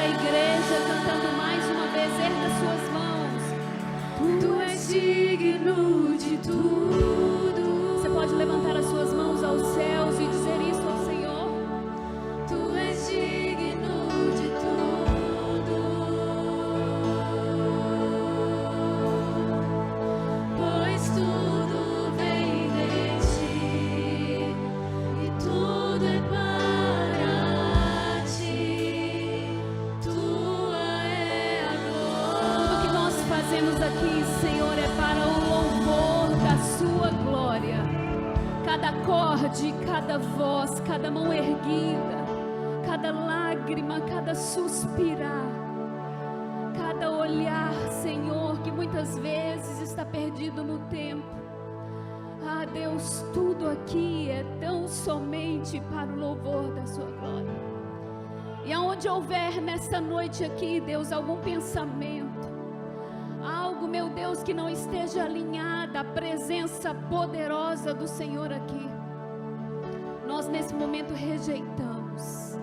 igreja cantando mais uma vez, erga suas mãos. Tu és digno de tudo. Você pode levantar as suas mãos aos céus e dizer isso ao Senhor. Tu és digno de tudo, pois tudo vem de ti e tudo é para ti. Tua é a glória. Tudo que nós fazemos aqui, Senhor, é para o louvor da sua glória. Cada acorde, cada voz, cada mão erguida, cada lágrima, cada suspirar, cada olhar, Senhor, que muitas vezes está perdido no tempo. Ah, Deus, tudo aqui é tão somente para o louvor da sua glória. E aonde houver nessa noite aqui, Deus, algum pensamento, algo, meu Deus, que não esteja alinhada à presença poderosa do Senhor aqui, nós nesse momento rejeitamos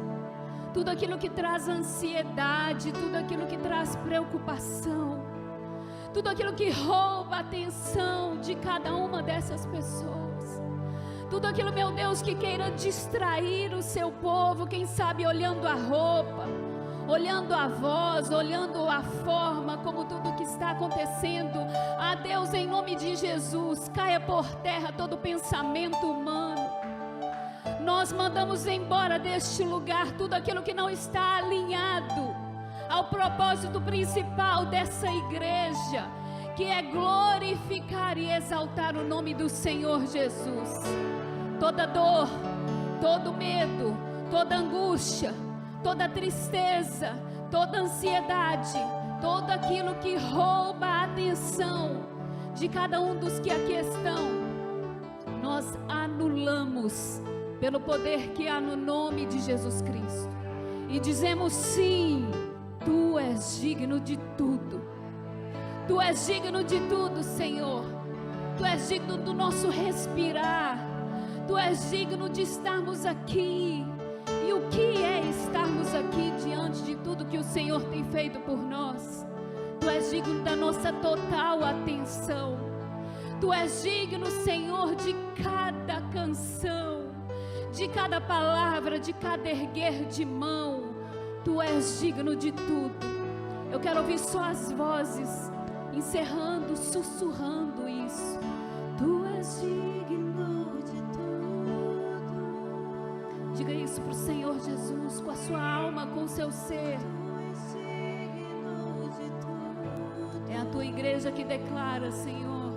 tudo aquilo que traz ansiedade, tudo aquilo que traz preocupação, tudo aquilo que rouba a atenção de cada uma dessas pessoas, tudo aquilo, meu Deus, que queira distrair o seu povo, quem sabe olhando a roupa, olhando a voz, olhando a forma como tudo que está acontecendo. Ah, Deus, em nome de Jesus, caia por terra todo pensamento humano. Nós mandamos embora deste lugar tudo aquilo que não está alinhado ao propósito principal dessa igreja, que é glorificar e exaltar o nome do Senhor Jesus. Toda dor, todo medo, toda angústia, toda tristeza, toda ansiedade, tudo aquilo que rouba a atenção de cada um dos que aqui estão, nós anulamos pelo poder que há no nome de Jesus Cristo, e dizemos sim, Tu és digno de tudo, Tu és digno de tudo, Senhor. Tu és digno do nosso respirar, Tu és digno de estarmos aqui. E o que é estarmos aqui diante de tudo que o Senhor tem feito por nós? Tu és digno da nossa total atenção. Tu és digno, Senhor, de cada canção, de cada palavra, de cada erguer de mão. Tu és digno de tudo. Eu quero ouvir só as vozes encerrando, sussurrando isso. Tu és digno de tudo. Diga isso para o Senhor Jesus, com a sua alma, com o seu ser. Tu és digno de tudo. É a tua igreja que declara, Senhor.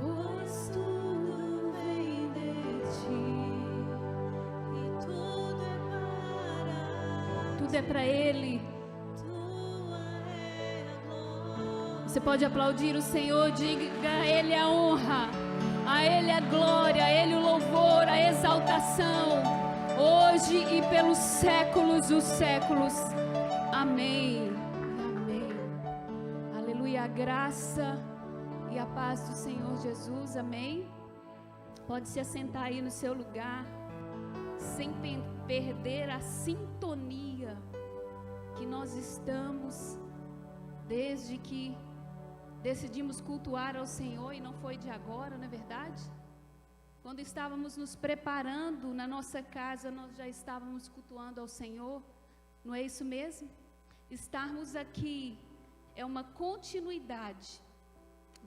Pois tudo vem de ti e tudo é para Tudo é para Ele. Tua é a glória. Você pode aplaudir o Senhor, diga a Ele a honra, a Ele a glória, a Ele o louvor, a exaltação, hoje e pelos séculos dos séculos. Amém. Amém. Aleluia. A graça e a paz do Senhor Jesus. Amém. Pode se assentar aí no seu lugar, sem perder a sintonia que nós estamos desde que decidimos cultuar ao Senhor, e não foi de agora, não é verdade? Quando estávamos nos preparando na nossa casa, nós já estávamos cultuando ao Senhor, não é isso mesmo? Estarmos aqui é uma continuidade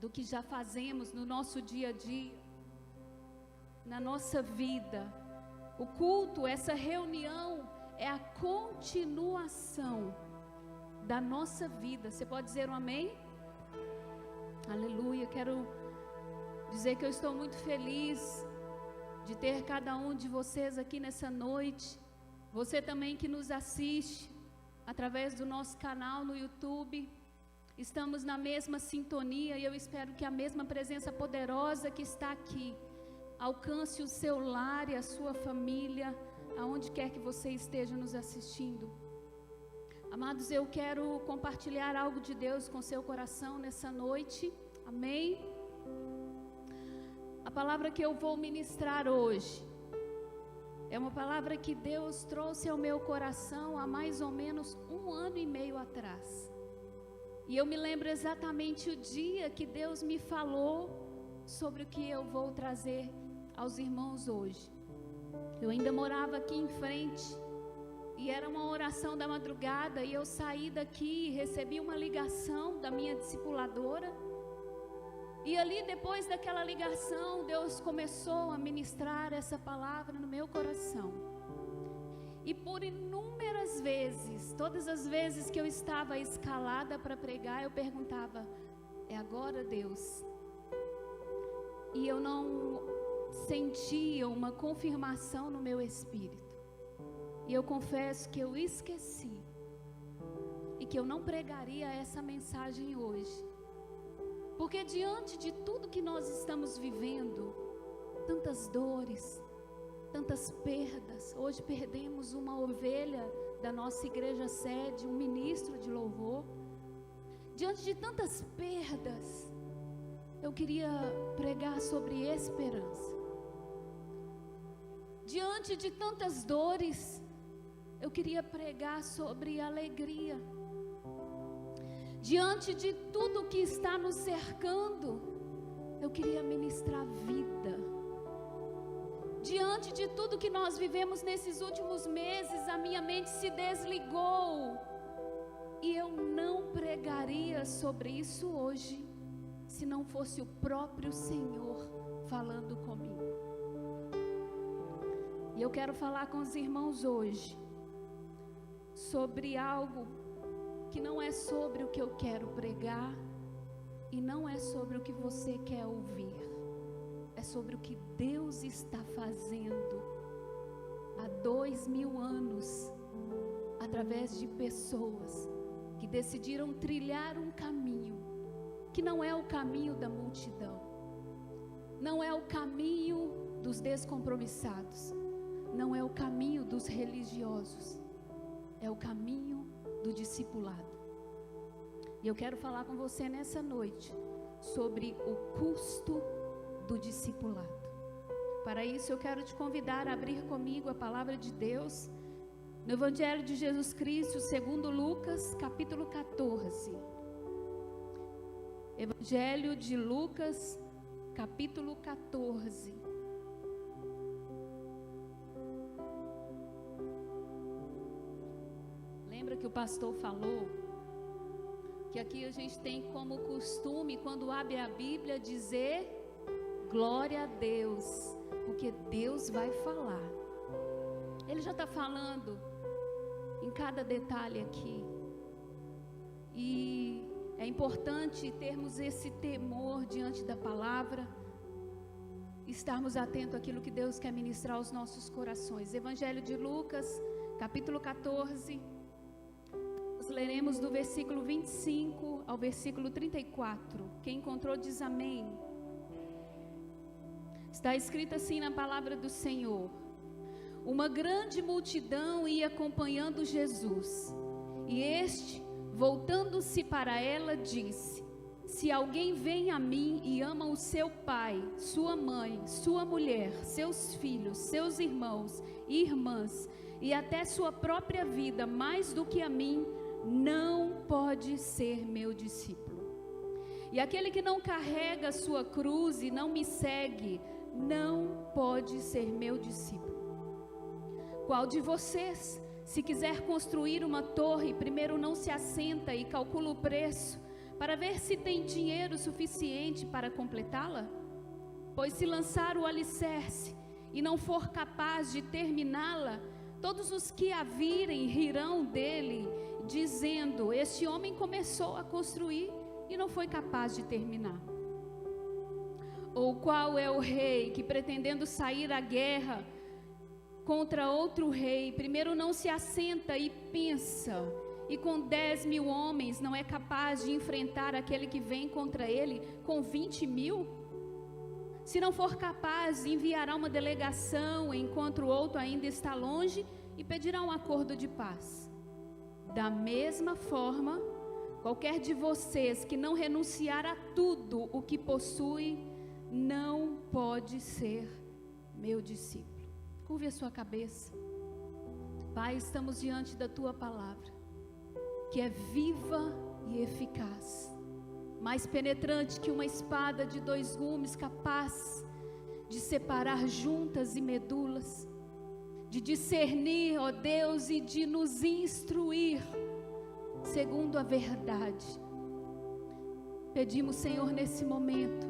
do que já fazemos no nosso dia a dia, na nossa vida. O culto, essa reunião, é a continuação da nossa vida. Você pode dizer um amém? Aleluia. Quero dizer que eu estou muito feliz de ter cada um de vocês aqui nessa noite. Você também que nos assiste através do nosso canal no YouTube. Estamos na mesma sintonia e eu espero que a mesma presença poderosa que está aqui alcance o seu lar e a sua família, aonde quer que você esteja nos assistindo. Amados, eu quero compartilhar algo de Deus com seu coração nessa noite. Amém? A palavra que eu vou ministrar hoje É uma palavra que Deus trouxe ao meu coração há mais ou menos 1 ano e meio atrás. E eu me lembro exatamente o dia que Deus me falou sobre o que eu vou trazer aos irmãos hoje. Eu ainda morava aqui em frente e era uma oração da madrugada e eu saí daqui e recebi uma ligação da minha discipuladora. E ali, depois daquela ligação, Deus começou a ministrar essa palavra no meu coração. E por inúmeras vezes, todas as vezes que eu estava escalada para pregar, eu perguntava: é agora, Deus? E eu não sentia uma confirmação no meu espírito. E eu confesso que eu esqueci e que eu não pregaria essa mensagem hoje. Porque diante de tudo que nós estamos vivendo, tantas dores, tantas perdas, hoje perdemos uma ovelha da nossa igreja sede, um ministro de louvor. Diante de tantas perdas, eu queria pregar sobre esperança. Diante de tantas dores, eu queria pregar sobre alegria. Diante de tudo que está nos cercando, eu queria ministrar vida. Diante de tudo que nós vivemos nesses últimos meses, a minha mente se desligou. E eu não pregaria sobre isso hoje, se não fosse o próprio Senhor falando comigo. E eu quero falar com os irmãos hoje sobre algo que não é sobre o que eu quero pregar e não é sobre o que você quer ouvir. É sobre o que Deus está fazendo há 2000 anos, através de pessoas que decidiram trilhar um caminho que não é o caminho da multidão, não é o caminho dos descompromissados, não é o caminho dos religiosos, é o caminho do discipulado. E eu quero falar com você nessa noite sobre o custo do discipulado. Para isso eu quero te convidar a abrir comigo a palavra de Deus no Evangelho de Jesus Cristo, segundo Lucas, capítulo 14. Evangelho de Lucas, capítulo 14. Lembra que o pastor falou que aqui a gente tem como costume, quando abre a Bíblia, dizer glória a Deus, porque Deus vai falar. Ele já está falando em cada detalhe aqui. E é importante termos esse temor diante da palavra, estarmos atentos àquilo que Deus quer ministrar aos nossos corações. Evangelho de Lucas, capítulo 14. Nós leremos do versículo 25 ao versículo 34. Quem encontrou diz amém. Está escrito assim na palavra do Senhor: uma grande multidão ia acompanhando Jesus, e este, voltando-se para ela, disse: se alguém vem a mim e ama o seu pai, sua mãe, sua mulher, seus filhos, seus irmãos e irmãs, e até sua própria vida mais do que a mim, não pode ser meu discípulo. E aquele que não carrega a sua cruz e não me segue, não pode ser meu discípulo. Qual de vocês, se quiser construir uma torre, primeiro não se assenta e calcula o preço, para ver se tem dinheiro suficiente para completá-la? Pois se lançar o alicerce e não for capaz de terminá-la, todos os que a virem rirão dele, dizendo: este homem começou a construir e não foi capaz de terminar. Ou qual é o rei que, pretendendo sair à guerra contra outro rei, primeiro não se assenta e pensa, e com 10.000 homens não é capaz de enfrentar aquele que vem contra ele com 20.000? Se não for capaz, enviará uma delegação enquanto o outro ainda está longe e pedirá um acordo de paz. Da mesma forma, qualquer de vocês que não renunciar a tudo o que possui, não pode ser meu discípulo. Curve a sua cabeça. Pai, estamos diante da Tua palavra, que é viva e eficaz, mais penetrante que uma espada de 2 gumes, capaz de separar juntas e medulas, de discernir, ó Deus, e de nos instruir segundo a verdade. Pedimos, Senhor, nesse momento,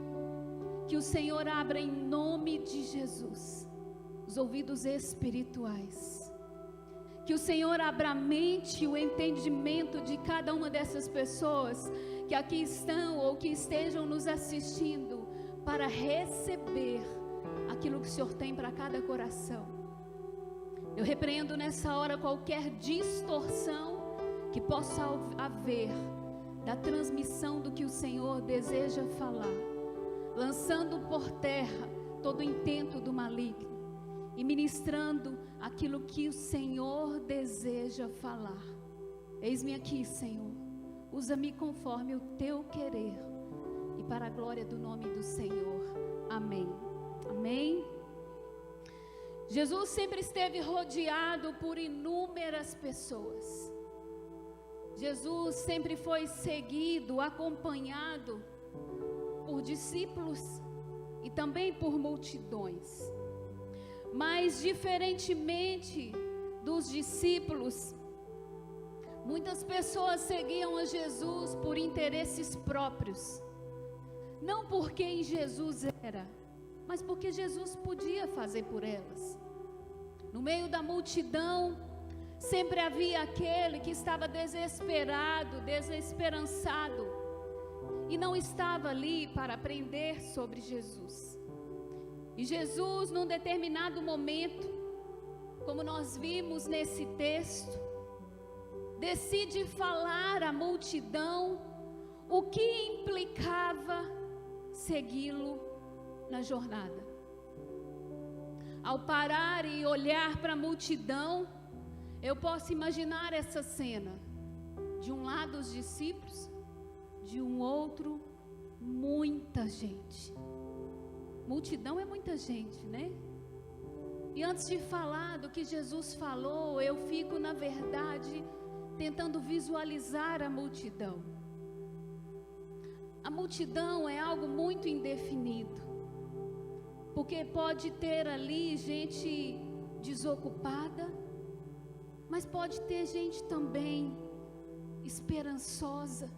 que o Senhor abra em nome de Jesus os ouvidos espirituais, que o Senhor abra a mente e o entendimento de cada uma dessas pessoas que aqui estão ou que estejam nos assistindo, para receber aquilo que o Senhor tem para cada coração. Eu repreendo nessa hora qualquer distorção que possa haver da transmissão do que o Senhor deseja falar, lançando por terra todo o intento do maligno e ministrando aquilo que o Senhor deseja falar. Eis-me aqui, Senhor, usa-me conforme o Teu querer e para a glória do nome do Senhor. Amém. Amém. Jesus sempre esteve rodeado por inúmeras pessoas. Jesus sempre foi seguido, acompanhado por discípulos e também por multidões. Mas, diferentemente dos discípulos, muitas pessoas seguiam a Jesus por interesses próprios. Não por quem Jesus era, mas porque Jesus podia fazer por elas. No meio da multidão, sempre havia aquele que estava desesperado, desesperançado, e não estava ali para aprender sobre Jesus. E Jesus, num determinado momento, como nós vimos nesse texto, decide falar à multidão o que implicava segui-lo na jornada. Ao parar e olhar para a multidão, eu posso imaginar essa cena. De um lado os discípulos, de um outro muita gente. Multidão é muita gente, né? E antes de falar do que Jesus falou, eu fico, na verdade, tentando visualizar a multidão. A multidão é algo muito indefinido, porque pode ter ali gente desocupada, mas pode ter gente também esperançosa.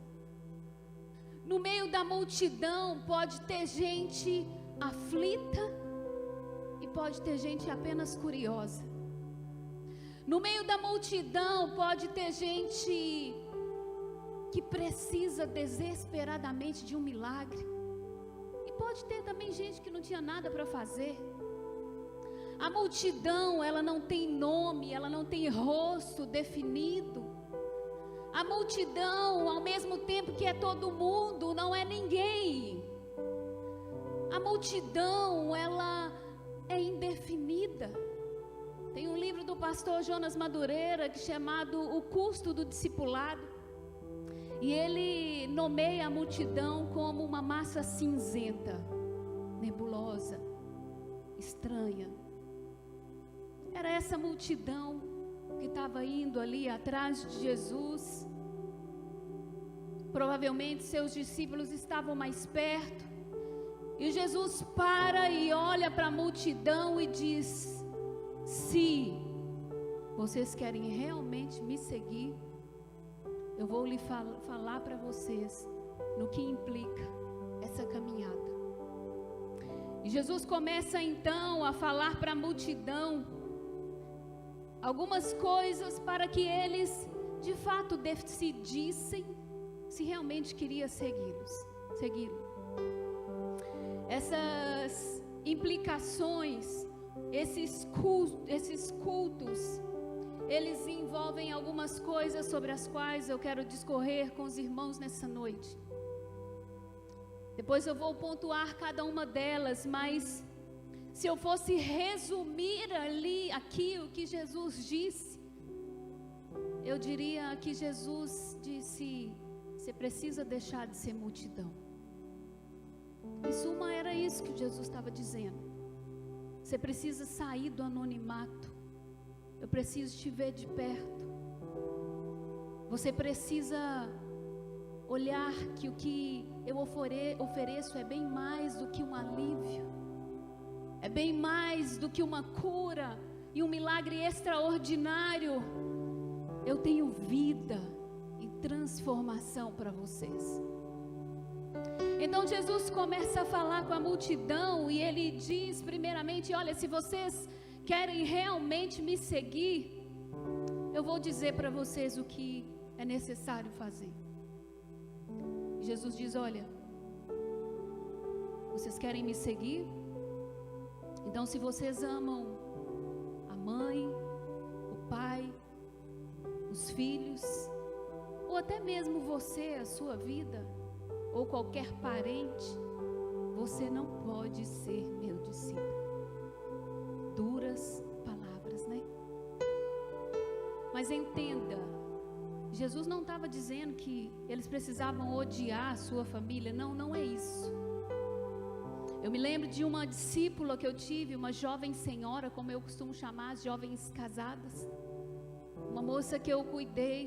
No meio da multidão pode ter gente aflita e pode ter gente apenas curiosa. No meio da multidão pode ter gente que precisa desesperadamente de um milagre, e pode ter também gente que não tinha nada para fazer. A multidão, ela não tem nome, ela não tem rosto definido. A multidão, ao mesmo tempo que é todo mundo, não é ninguém. A multidão, ela é indefinida. Tem um livro do pastor Jonas Madureira que é chamado O Custo do Discipulado, e ele nomeia a multidão como uma massa cinzenta, nebulosa, estranha. Era essa multidão que estava indo ali atrás de Jesus. Provavelmente seus discípulos estavam mais perto, e Jesus para e olha para a multidão e diz: se vocês querem realmente me seguir, eu vou lhe falar para vocês no que implica essa caminhada. E Jesus começa então a falar para a multidão algumas coisas para que eles de fato decidissem se realmente queria segui-lo. Essas implicações, esses cultos, eles envolvem algumas coisas sobre as quais eu quero discorrer com os irmãos nessa noite. Depois eu vou pontuar cada uma delas, mas se eu fosse resumir aqui o que Jesus disse, eu diria que Jesus disse: você precisa deixar de ser multidão. Em suma, era isso que Jesus estava dizendo. Você precisa sair do anonimato. Eu preciso te ver de perto. Você precisa olhar que o que eu ofereço é bem mais do que um alívio. É bem mais do que uma cura e um milagre extraordinário. Eu tenho vida e transformação para vocês. Então Jesus começa a falar com a multidão e ele diz primeiramente: olha, se vocês querem realmente me seguir, eu vou dizer para vocês o que é necessário fazer. Jesus diz: olha, vocês querem me seguir? Então, se vocês amam a mãe, o pai, os filhos, ou até mesmo você, a sua vida, ou qualquer parente, você não pode ser meu discípulo. Duras palavras, né? Mas entenda, Jesus não estava dizendo que eles precisavam odiar a sua família. Não, não é isso. Eu me lembro de uma discípula que eu tive, uma jovem senhora, como eu costumo chamar as jovens casadas. Uma moça que eu cuidei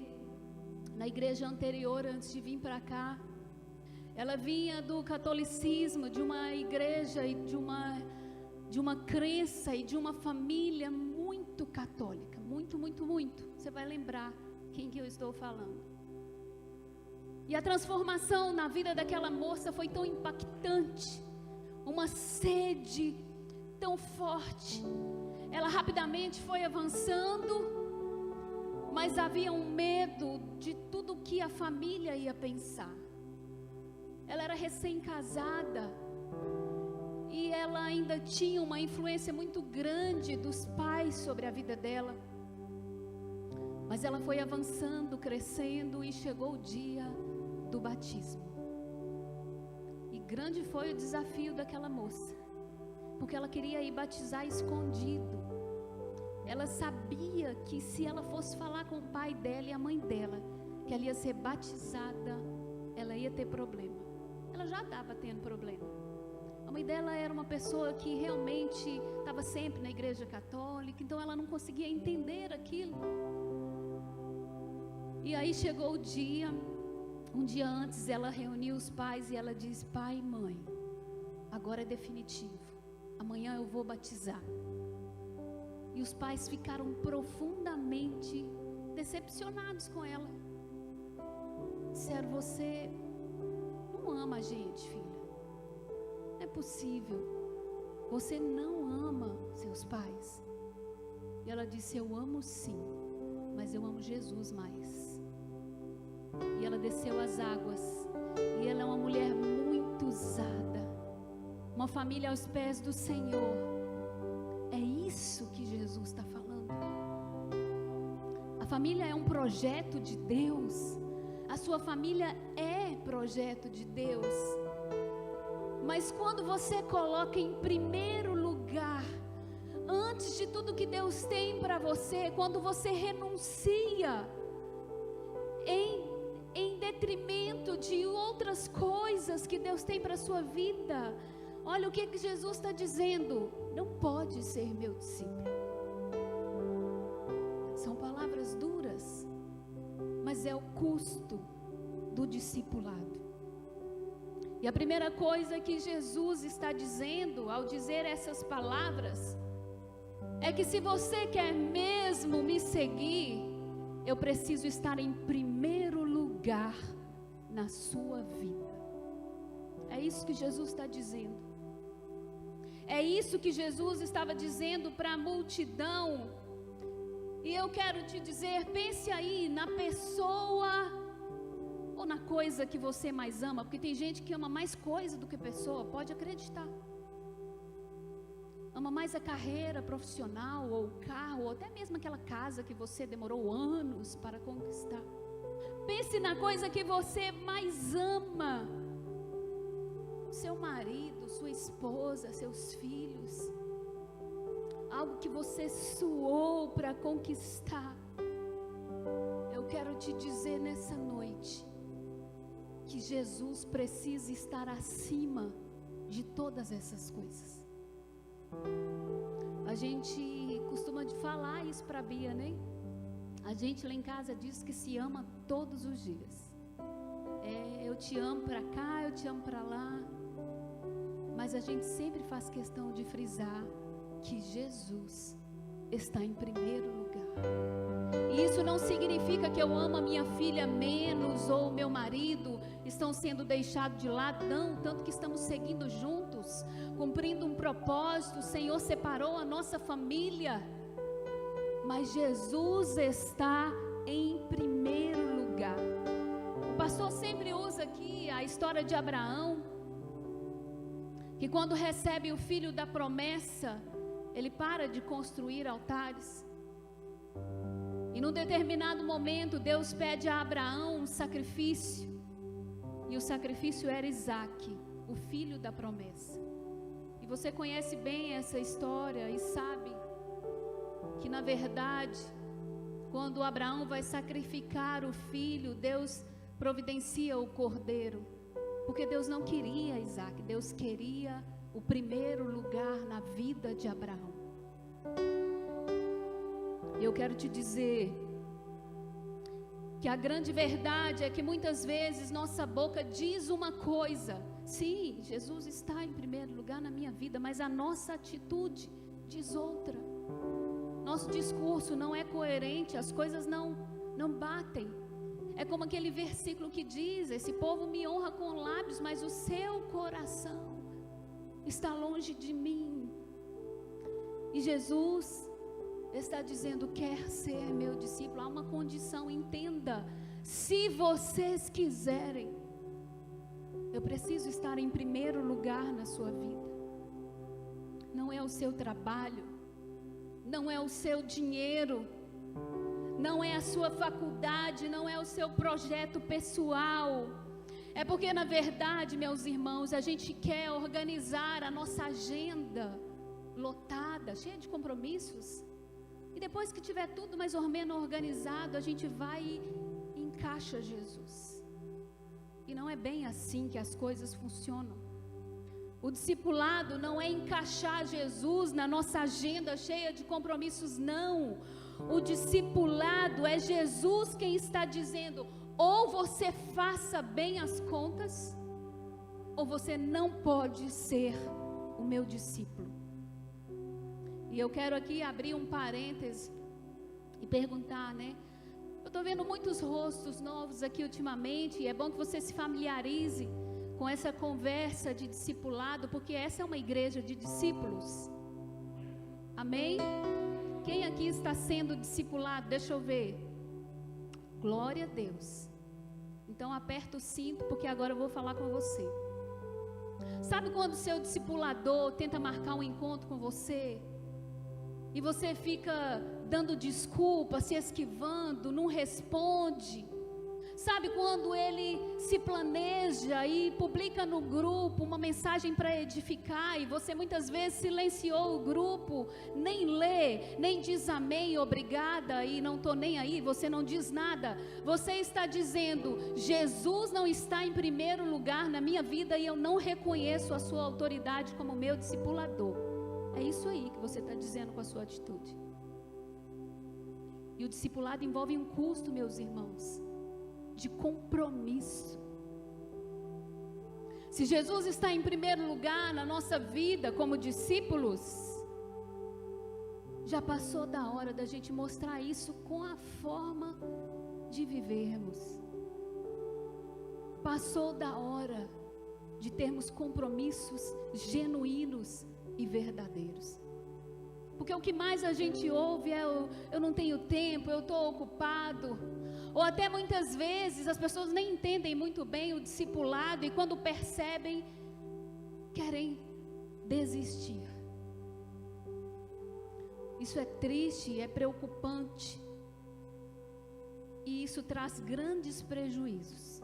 na igreja anterior, antes de vir para cá. Ela vinha do catolicismo, de uma igreja e de uma crença e de uma família muito católica. Muito, muito, muito. Você vai lembrar quem que eu estou falando. E a transformação na vida daquela moça foi tão impactante. Uma sede tão forte. Ela rapidamente foi avançando, mas havia um medo de tudo que a família ia pensar. Ela era recém-casada e ela ainda tinha uma influência muito grande dos pais sobre a vida dela. Mas ela foi avançando, crescendo e chegou o dia do batismo. E grande foi o desafio daquela moça, porque ela queria ir batizar escondido. Ela sabia que se ela fosse falar com o pai dela e a mãe dela, que ela ia ser batizada, ela ia ter problema. Ela já estava tendo problema. A mãe dela era uma pessoa que realmente estava sempre na igreja católica, então ela não conseguia entender aquilo. E aí chegou o dia, um dia antes ela reuniu os pais e ela disse: pai e mãe, agora é definitivo, amanhã eu vou batizar. E os pais ficaram profundamente decepcionados com ela. Disseram: você não ama a gente, filha. Não é possível. Você não ama seus pais. E ela disse: eu amo sim, mas eu amo Jesus mais. E ela desceu as águas. E ela é uma mulher muito usada. Uma família aos pés do Senhor. É isso que Jesus está falando. A família é um projeto de Deus. A sua família é projeto de Deus. Mas quando você coloca em primeiro lugar, antes de tudo que Deus tem para você, quando você renuncia em detrimento de outras coisas que Deus tem para a sua vida, olha o que Jesus está dizendo: não pode ser meu discípulo. São palavras duras, mas é o custo do discipulado. E a primeira coisa que Jesus está dizendo ao dizer essas palavras é que se você quer mesmo me seguir, eu preciso estar em primeiro lugar na sua vida. É isso que Jesus está dizendo. É isso que Jesus estava dizendo para a multidão. E eu quero te dizer, pense aí na pessoa ou na coisa que você mais ama, porque tem gente que ama mais coisa do que pessoa, pode acreditar. Ama mais a carreira profissional, ou o carro, ou até mesmo aquela casa que você demorou anos para conquistar. Pense na coisa que você mais ama. Seu marido, sua esposa, seus filhos. Algo que você suou para conquistar. Eu quero te dizer nessa noite que Jesus precisa estar acima de todas essas coisas. A gente costuma falar isso para a Bia, né? A gente lá em casa diz que se ama todos os dias. Eu te amo para cá, eu te amo para lá. Mas a gente sempre faz questão de frisar que Jesus está em primeiro lugar. E isso não significa que eu amo a minha filha menos, ou meu marido estão sendo deixados de lado, não, tanto que estamos seguindo juntos, cumprindo um propósito. O Senhor separou a nossa família, mas Jesus está em primeiro lugar. O pastor sempre usa aqui a história de Abraão, que quando recebe o filho da promessa, ele para de construir altares. E num determinado momento, Deus pede a Abraão um sacrifício. E o sacrifício era Isaque, o filho da promessa. E você conhece bem essa história e sabe que, na verdade, quando Abraão vai sacrificar o filho, Deus providencia o cordeiro. Porque Deus não queria Isaque, Deus queria o primeiro lugar na vida de Abraão. Eu quero te dizer que a grande verdade é que muitas vezes nossa boca diz uma coisa. Sim, Jesus está em primeiro lugar na minha vida, mas a nossa atitude diz outra. Nosso discurso não é coerente, as coisas não batem. É como aquele versículo que diz: esse povo me honra com lábios, mas o seu coração está longe de mim. E Jesus está dizendo: quer ser meu discípulo? Há uma condição, entenda. Se vocês quiserem, eu preciso estar em primeiro lugar na sua vida. Não é o seu trabalho, não é o seu dinheiro, não é a sua faculdade, não é o seu projeto pessoal. É porque, na verdade, meus irmãos, a gente quer organizar a nossa agenda lotada, cheia de compromissos. E depois que tiver tudo mais ou menos organizado, a gente vai e encaixa Jesus. E não é bem assim que as coisas funcionam. O discipulado não é encaixar Jesus na nossa agenda cheia de compromissos, não. O discipulado é Jesus quem está dizendo: ou você faça bem as contas, ou você não pode ser o meu discípulo. E eu quero aqui abrir um parêntese e perguntar, né? Eu estou vendo muitos rostos novos aqui ultimamente, e é bom que você se familiarize com essa conversa de discipulado, porque essa é uma igreja de discípulos. Amém? Quem aqui está sendo discipulado? Deixa eu ver. Glória a Deus. Então aperta o cinto, porque agora eu vou falar com você. Sabe quando o seu discipulador tenta marcar um encontro com você, e você fica dando desculpa, se esquivando, não responde? Sabe quando ele se planeja e publica no grupo uma mensagem para edificar, e você muitas vezes silenciou o grupo, nem lê, nem diz amém, obrigada, e não estou nem aí, você não diz nada. Você está dizendo: Jesus não está em primeiro lugar na minha vida, e eu não reconheço a sua autoridade como meu discipulador. É isso aí que você está dizendo com a sua atitude. E o discipulado envolve um custo, meus irmãos, de compromisso. Se Jesus está em primeiro lugar na nossa vida como discípulos, já passou da hora da gente mostrar isso com a forma de vivermos. Passou da hora de termos compromissos genuínos e verdadeiros. Porque o que mais a gente ouve é: eu não tenho tempo, eu estou ocupado. Ou até muitas vezes as pessoas nem entendem muito bem o discipulado, e quando percebem, querem desistir. Isso é triste, é preocupante, e isso traz grandes prejuízos.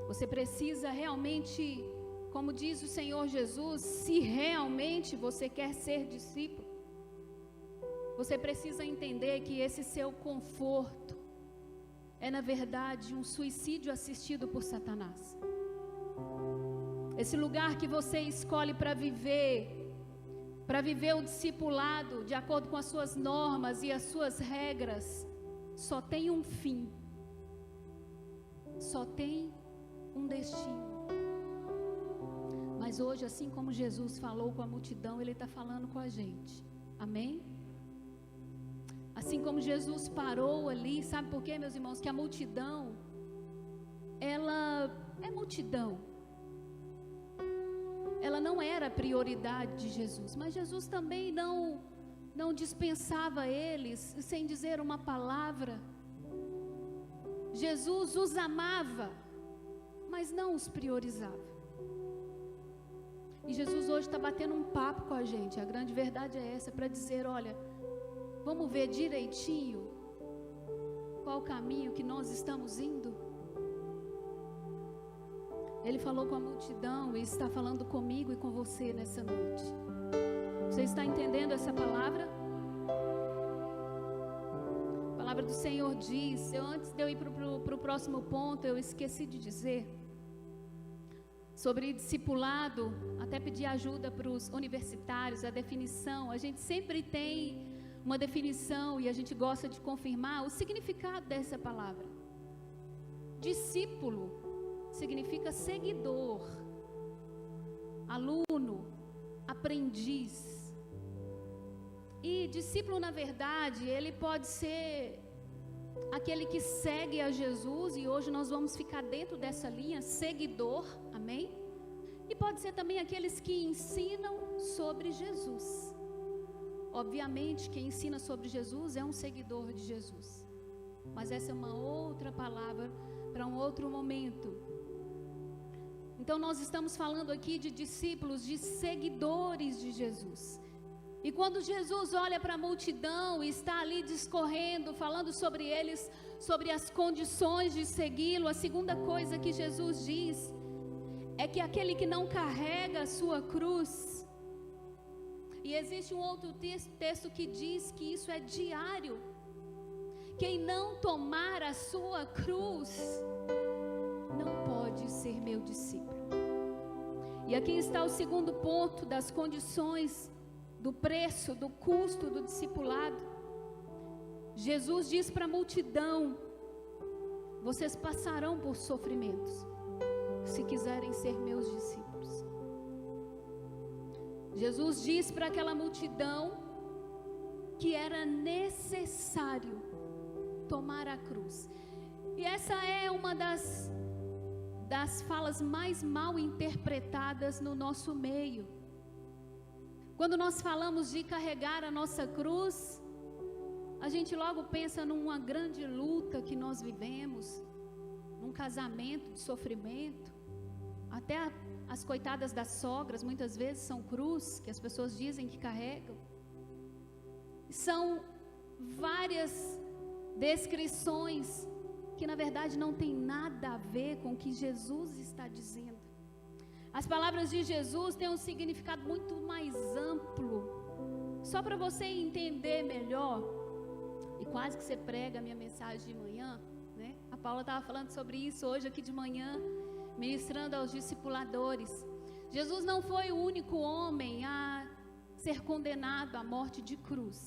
Você precisa realmente, como diz o Senhor Jesus, se realmente você quer ser discípulo, você precisa entender que esse seu conforto é, na verdade, um suicídio assistido por Satanás. Esse lugar que você escolhe para viver para viver o discipulado de acordo com as suas normas e as suas regras, só tem um fim, só tem um destino. Mas hoje, assim como Jesus falou com a multidão, Ele está falando com a gente, amém? Assim como Jesus parou ali, sabe por quê, meus irmãos? Que a multidão, ela é multidão. Ela não era a prioridade de Jesus, mas Jesus também não dispensava eles sem dizer uma palavra. Jesus os amava, mas não os priorizava. E Jesus hoje está batendo um papo com a gente, a grande verdade é essa, para dizer, olha, vamos ver direitinho qual o caminho que nós estamos indo. Ele falou com a multidão e está falando comigo e com você nessa noite. Você está entendendo essa palavra? A palavra do Senhor diz, antes de eu ir para o próximo ponto, eu esqueci de dizer sobre discipulado, até pedir ajuda para os universitários, a definição. A gente sempre tem uma definição e a gente gosta de confirmar o significado dessa palavra. Discípulo significa seguidor, aluno, aprendiz. E discípulo, na verdade, ele pode ser aquele que segue a Jesus, e hoje nós vamos ficar dentro dessa linha, seguidor, amém? E pode ser também aqueles que ensinam sobre Jesus. Obviamente, quem ensina sobre Jesus é um seguidor de Jesus, mas essa é uma outra palavra para um outro momento. Então nós estamos falando aqui de discípulos, de seguidores de Jesus. E quando Jesus olha para a multidão e está ali discorrendo, falando sobre eles, sobre as condições de segui-lo, a segunda coisa que Jesus diz é que aquele que não carrega a sua cruz, e existe um outro texto que diz que isso é diário, quem não tomar a sua cruz não pode ser meu discípulo. E aqui está o segundo ponto das condições, do preço, do custo do discipulado. Jesus diz para a multidão: vocês passarão por sofrimentos, se quiserem ser meus discípulos. Jesus diz para aquela multidão que era necessário tomar a cruz. E essa é uma das falas mais mal interpretadas no nosso meio. Quando nós falamos de carregar a nossa cruz, a gente logo pensa numa grande luta que nós vivemos, num casamento de sofrimento. Até as coitadas das sogras muitas vezes são cruz, que as pessoas dizem que carregam. São várias descrições que na verdade não tem nada a ver com o que Jesus está dizendo. As palavras de Jesus têm um significado muito mais amplo. Só para você entender melhor, e quase que você prega a minha mensagem de manhã, né? A Paula estava falando sobre isso hoje aqui de manhã, ministrando aos discipuladores. Jesus não foi o único homem a ser condenado à morte de cruz.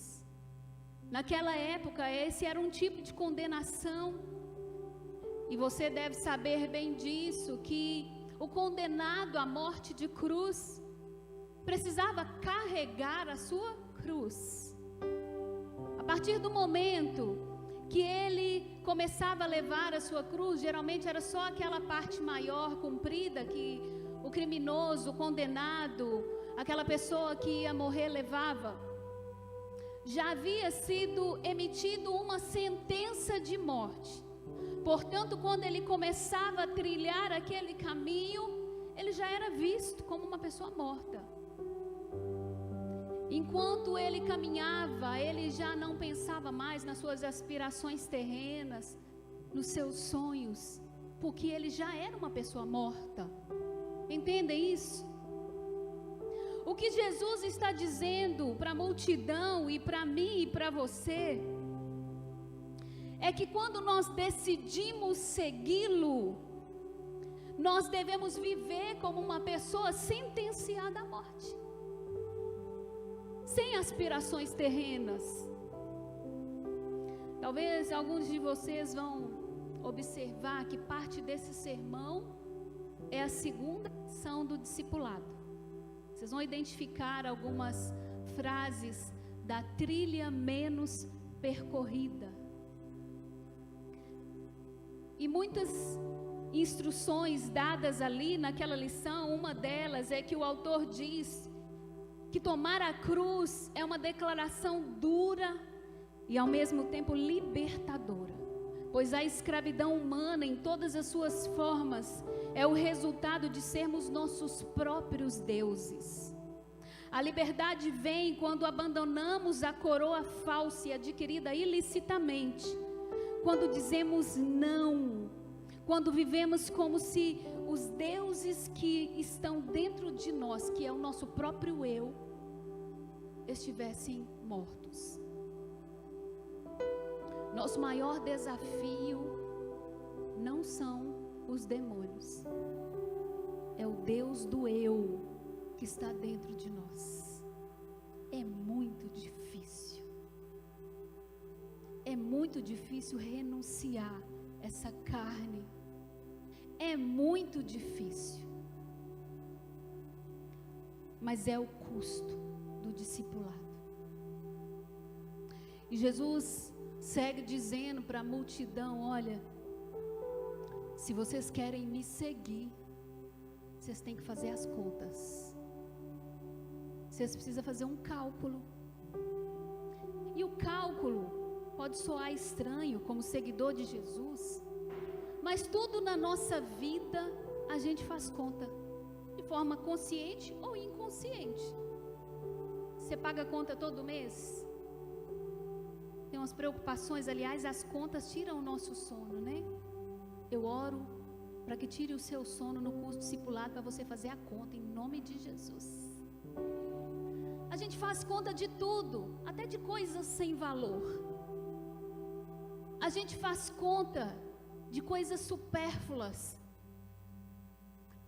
Naquela época, esse era um tipo de condenação. E você deve saber bem disso, que o condenado à morte de cruz precisava carregar a sua cruz. A partir do momento que ele começava a levar a sua cruz, geralmente era só aquela parte maior, comprida, que o criminoso, o condenado, aquela pessoa que ia morrer levava. Já havia sido emitido uma sentença de morte. Portanto, quando ele começava a trilhar aquele caminho, ele já era visto como uma pessoa morta. Enquanto ele caminhava, ele já não pensava mais nas suas aspirações terrenas, nos seus sonhos, porque ele já era uma pessoa morta. Entendem isso? O que Jesus está dizendo para a multidão e para mim e para você é que quando nós decidimos segui-lo, nós devemos viver como uma pessoa sentenciada à morte. sem aspirações terrenas. Talvez alguns de vocês vão observar que parte desse sermão é a segunda lição do discipulado. Vocês vão identificar algumas frases da trilha menos percorrida. E muitas instruções dadas ali naquela lição, uma delas é que o autor diz que tomar a cruz é uma declaração dura e ao mesmo tempo libertadora, pois a escravidão humana em todas as suas formas é o resultado de sermos nossos próprios deuses. A liberdade vem quando abandonamos a coroa falsa e adquirida ilicitamente, quando dizemos não, quando vivemos como se os deuses que estão dentro de nós, que é o nosso próprio eu, estivessem mortos. Nosso maior desafio não são os demônios, é o Deus do eu que está dentro de nós. É muito difícil. É muito difícil renunciar essa carne. É muito difícil. Mas é o custo do discipulado. E Jesus segue dizendo para a multidão: olha, se vocês querem me seguir, vocês têm que fazer as contas. Vocês precisam fazer um cálculo. E o cálculo pode soar estranho como seguidor de Jesus, mas tudo na nossa vida a gente faz conta, de forma consciente ou inconsciente. Você paga a conta todo mês? Tem umas preocupações, aliás, as contas tiram o nosso sono, né? Eu oro para que tire o seu sono no curso discipulado, para você fazer a conta, em nome de Jesus. A gente faz conta de tudo, até de coisas sem valor. A gente faz conta de coisas supérfluas.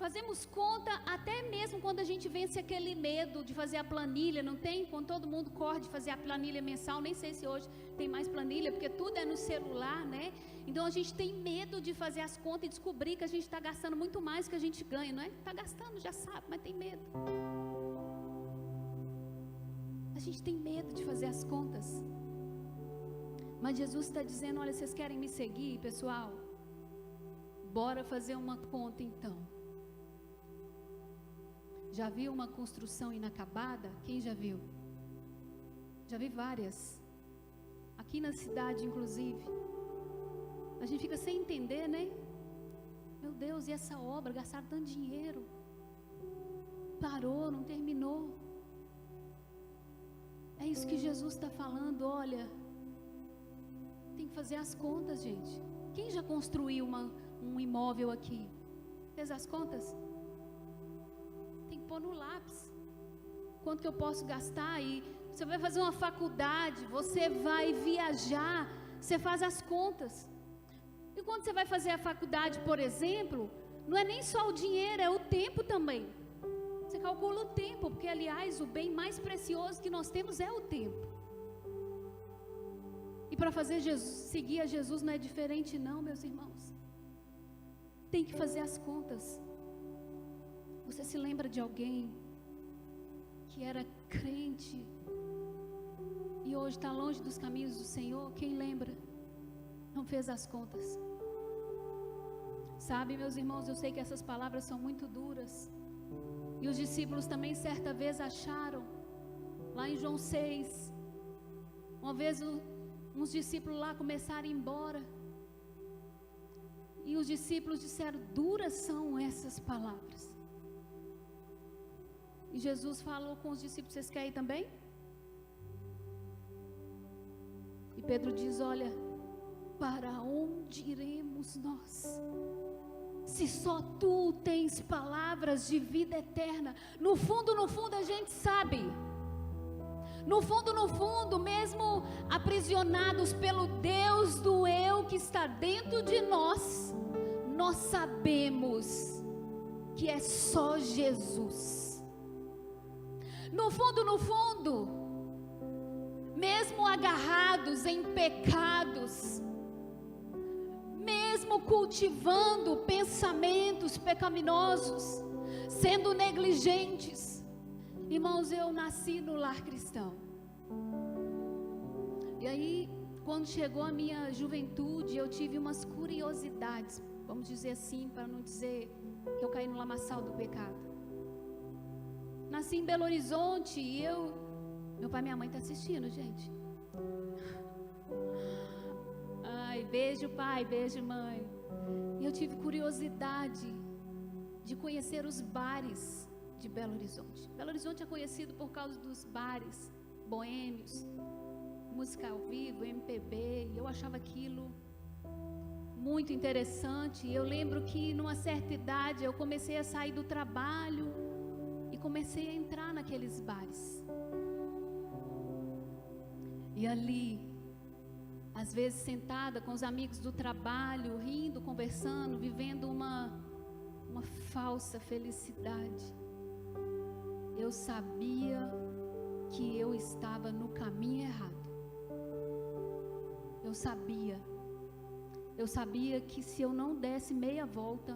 Fazemos conta até mesmo quando a gente vence aquele medo de fazer a planilha, não tem? Quando todo mundo corre de fazer a planilha mensal, nem sei se hoje tem mais planilha, porque tudo é no celular, né? Então a gente tem medo de fazer as contas e descobrir que a gente está gastando muito mais do que a gente ganha, não é? Está gastando, já sabe, mas tem medo. A gente tem medo de fazer as contas. Mas Jesus está dizendo: olha, vocês querem me seguir, pessoal? Bora fazer uma conta então. Já viu uma construção inacabada? Quem já viu? Já vi várias. Aqui na cidade, inclusive. A gente fica sem entender, né? Meu Deus, e essa obra? Gastaram tanto dinheiro. Parou, não terminou. É isso que Jesus está falando, olha. Tem que fazer as contas, gente. Quem já construiu um imóvel aqui? Fez as contas? Tem que pôr no lápis. Quanto que eu posso gastar? E você vai fazer uma faculdade, você vai viajar, você faz as contas. E quando você vai fazer a faculdade, por exemplo, não é nem só o dinheiro, é o tempo também. Você calcula o tempo, porque aliás o bem mais precioso que nós temos é o tempo. E para fazer seguir a Jesus não é diferente não, meus irmãos. Tem que fazer as contas. Você se lembra de alguém que era crente e hoje está longe dos caminhos do Senhor? Quem lembra? Não fez as contas. Sabe, meus irmãos, eu sei que essas palavras são muito duras. E os discípulos também certa vez acharam, lá em João 6, uma vez uns discípulos lá começaram a ir embora. E os discípulos disseram: duras são essas palavras. E Jesus falou com os discípulos: vocês querem ir também? E Pedro diz: olha, para onde iremos nós? Se só tu tens palavras de vida eterna. No fundo, a gente sabe. No fundo, mesmo aprisionados pelo Deus do eu que está dentro de nós, nós sabemos que é só Jesus. No fundo, mesmo agarrados em pecados, mesmo cultivando pensamentos pecaminosos, sendo negligentes. Irmãos, eu nasci no lar cristão. E aí, quando chegou a minha juventude, eu tive umas curiosidades, vamos dizer assim, para não dizer que eu caí no lamaçal do pecado. Nasci em Belo Horizonte e meu pai e minha mãe estão assistindo, gente. Ai, beijo pai, beijo mãe. E eu tive curiosidade de conhecer os bares de Belo Horizonte. Belo Horizonte é conhecido por causa dos bares boêmios, música ao vivo, MPB, e eu achava aquilo muito interessante. Eu lembro que numa certa idade eu comecei a sair do trabalho e comecei a entrar naqueles bares. E ali, às vezes sentada com os amigos do trabalho, rindo, conversando, vivendo uma falsa felicidade, eu sabia que eu estava no caminho errado. Eu sabia que se eu não desse meia volta,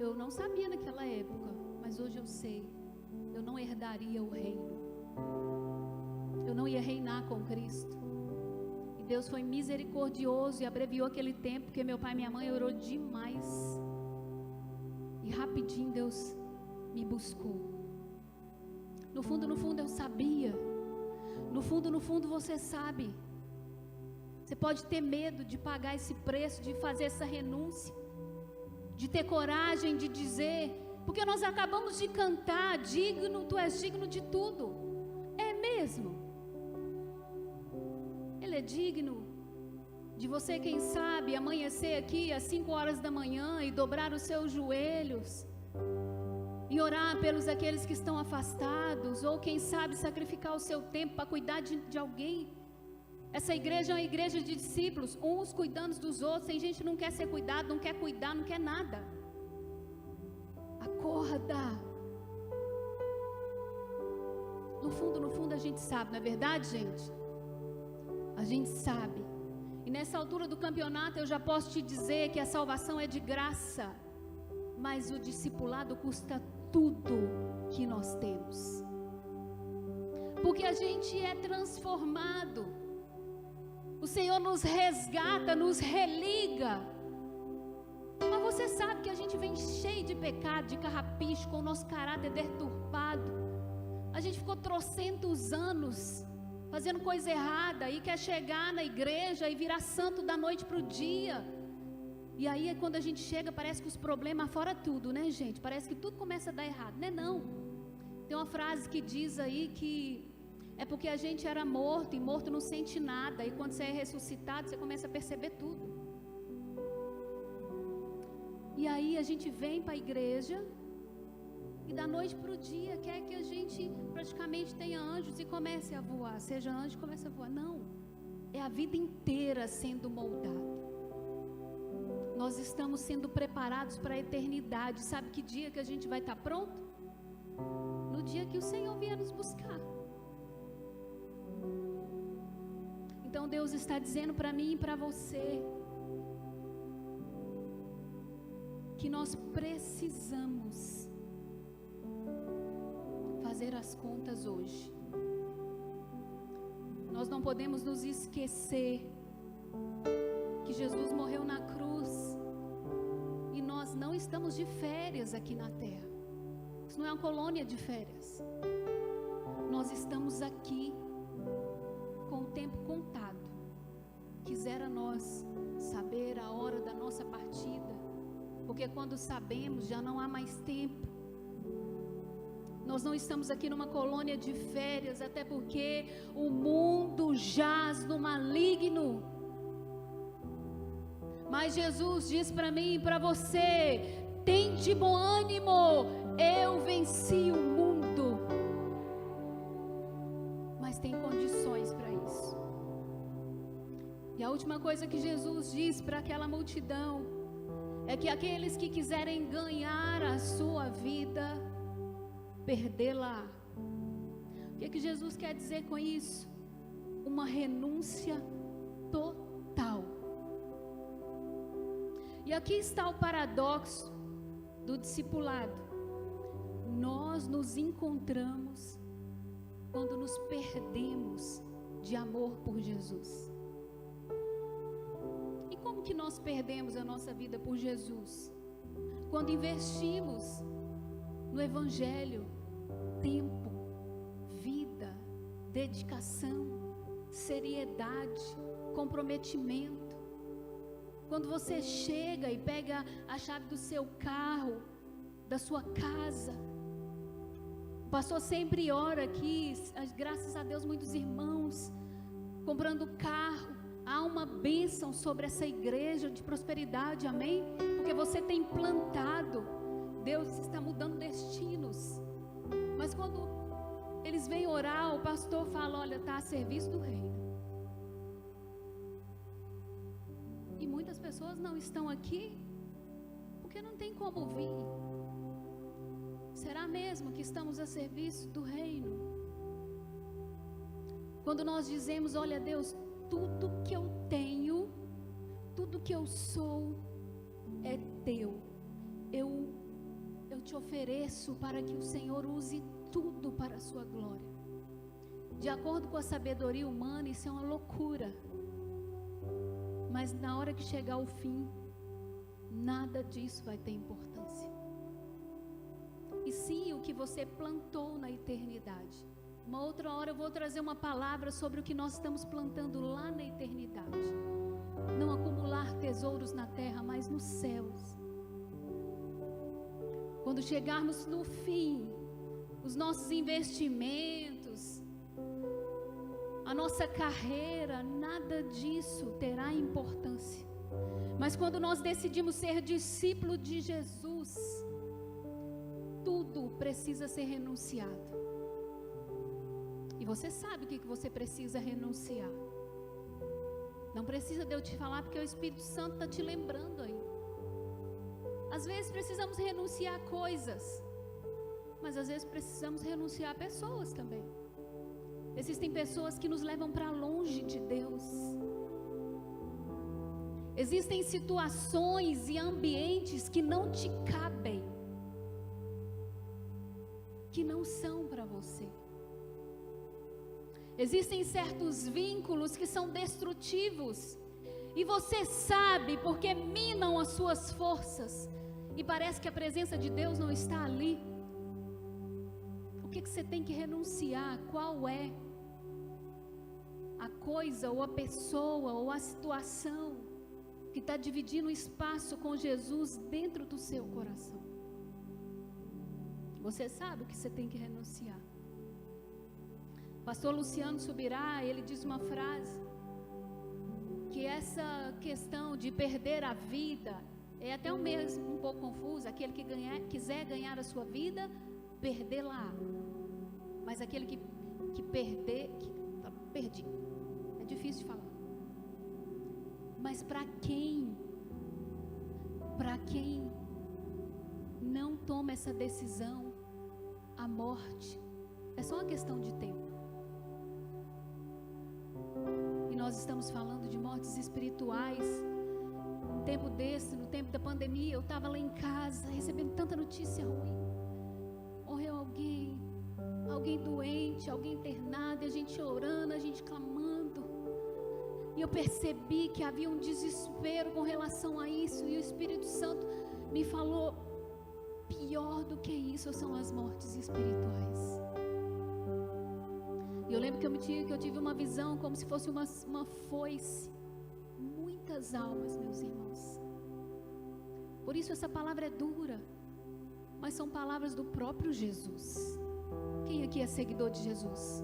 eu não sabia naquela época, mas hoje eu sei, eu não herdaria o reino, eu não ia reinar com Cristo. E Deus foi misericordioso e abreviou aquele tempo, porque meu pai e minha mãe orou demais, e rapidinho Deus me buscou. No fundo eu sabia. No fundo você sabe. Você pode ter medo de pagar esse preço, de fazer essa renúncia, de ter coragem de dizer, porque nós acabamos de cantar, digno, tu és digno de tudo. É mesmo. Ele é digno de você, quem sabe, amanhecer aqui às 5 horas da manhã e dobrar os seus joelhos e orar pelos aqueles que estão afastados, ou quem sabe sacrificar o seu tempo para cuidar de alguém. Essa igreja é uma igreja de discípulos, uns cuidando dos outros. Tem gente que não quer ser cuidado, não quer cuidar, não quer nada. Acorda. No fundo a gente sabe, não é verdade, gente? A gente sabe. E nessa altura do campeonato eu já posso te dizer que a salvação é de graça, mas o discipulado custa tudo que nós temos, porque a gente é transformado. O Senhor nos resgata, nos religa. Mas você sabe que a gente vem cheio de pecado, de carrapicho, com o nosso caráter deturpado. A gente ficou trocentos anos fazendo coisa errada e quer chegar na igreja e virar santo da noite para o dia. E aí quando a gente chega, parece que os problemas fora tudo, né, gente? Parece que tudo começa a dar errado, né? Não. Tem uma frase que diz aí que é porque a gente era morto, e morto não sente nada, e quando você é ressuscitado, você começa a perceber tudo. E aí a gente vem para a igreja, e da noite para o dia quer que a gente praticamente tenha anjos e comece a voar. Seja anjo e comece a voar. Não, é a vida inteira sendo moldado. Nós estamos sendo preparados para a eternidade. Sabe que dia que a gente vai estar pronto? No dia que o Senhor vier nos buscar. Então Deus está dizendo para mim e para você que nós precisamos fazer as contas hoje. Nós não podemos nos esquecer que Jesus morreu na cruz e nós não estamos de férias aqui na terra. Isso não é uma colônia de férias. Nós estamos aqui com o tempo contado. Quisera nós saber a hora da nossa partida, porque quando sabemos já não há mais tempo. Nós não estamos aqui numa colônia de férias, até porque o mundo jaz no maligno. Mas Jesus diz para mim e para você: tende bom ânimo, eu venci o mundo. Mas tem condições para isso. E a última coisa que Jesus diz para aquela multidão é que aqueles que quiserem ganhar a sua vida, perdê-la. O que Jesus quer dizer com isso? Uma renúncia total. E aqui está o paradoxo do discipulado. Nós nos encontramos quando nos perdemos de amor por Jesus. E como que nós perdemos a nossa vida por Jesus? Quando investimos no Evangelho tempo, vida, dedicação, seriedade, comprometimento. Quando você chega e pega a chave do seu carro, da sua casa. O pastor sempre ora aqui, graças a Deus, muitos irmãos comprando carro. Há uma bênção sobre essa igreja de prosperidade, amém? Porque você tem plantado, Deus está mudando destinos. Mas quando eles vêm orar, o pastor fala: olha, está a serviço do reino. E muitas pessoas não estão aqui porque não tem como vir. Será mesmo que estamos a serviço do reino? Quando nós dizemos: olha, Deus, tudo que eu tenho, tudo que eu sou é teu. Eu te ofereço para que o Senhor use tudo para a sua glória. De acordo com a sabedoria humana, isso é uma loucura. Mas na hora que chegar o fim, nada disso vai ter importância. E sim o que você plantou na eternidade. Uma outra hora eu vou trazer uma palavra sobre o que nós estamos plantando lá na eternidade. Não acumular tesouros na terra, mas nos céus. Quando chegarmos no fim, os nossos investimentos, a nossa carreira, nada disso terá importância. Mas quando nós decidimos ser discípulo de Jesus, tudo precisa ser renunciado. E você sabe o que você precisa renunciar. Não precisa de eu te falar, porque o Espírito Santo está te lembrando aí. Às vezes precisamos renunciar a coisas, mas às vezes precisamos renunciar a pessoas também. Existem pessoas que nos levam para longe de Deus. Existem situações e ambientes que não te cabem, que não são para você. Existem certos vínculos que são destrutivos, e você sabe, porque minam as suas forças, e parece que a presença de Deus não está ali. O que você tem que renunciar? Qual é a coisa, ou a pessoa, ou a situação que está dividindo espaço com Jesus dentro do seu coração? Você sabe o que você tem que renunciar. Pastor Luciano Subirá, ele diz uma frase, que essa questão de perder a vida é até um pouco confusa. Aquele que quiser ganhar a sua vida, perder-la. Mas aquele que perder, perdi. É difícil de falar. Mas para quem não toma essa decisão, a morte é só uma questão de tempo. E nós estamos falando de mortes espirituais. Um tempo desse, no tempo da pandemia, eu estava lá em casa, recebendo tanta notícia ruim. Morreu alguém doente, alguém internado, e a gente orando, a gente clamando. E eu percebi que havia um desespero com relação a isso, e o Espírito Santo me falou: pior do que isso são as mortes espirituais. E eu lembro que eu tive uma visão como se fosse uma foice. Muitas almas, meus irmãos. Por isso essa palavra é dura, mas são palavras do próprio Jesus. Quem aqui é seguidor de Jesus?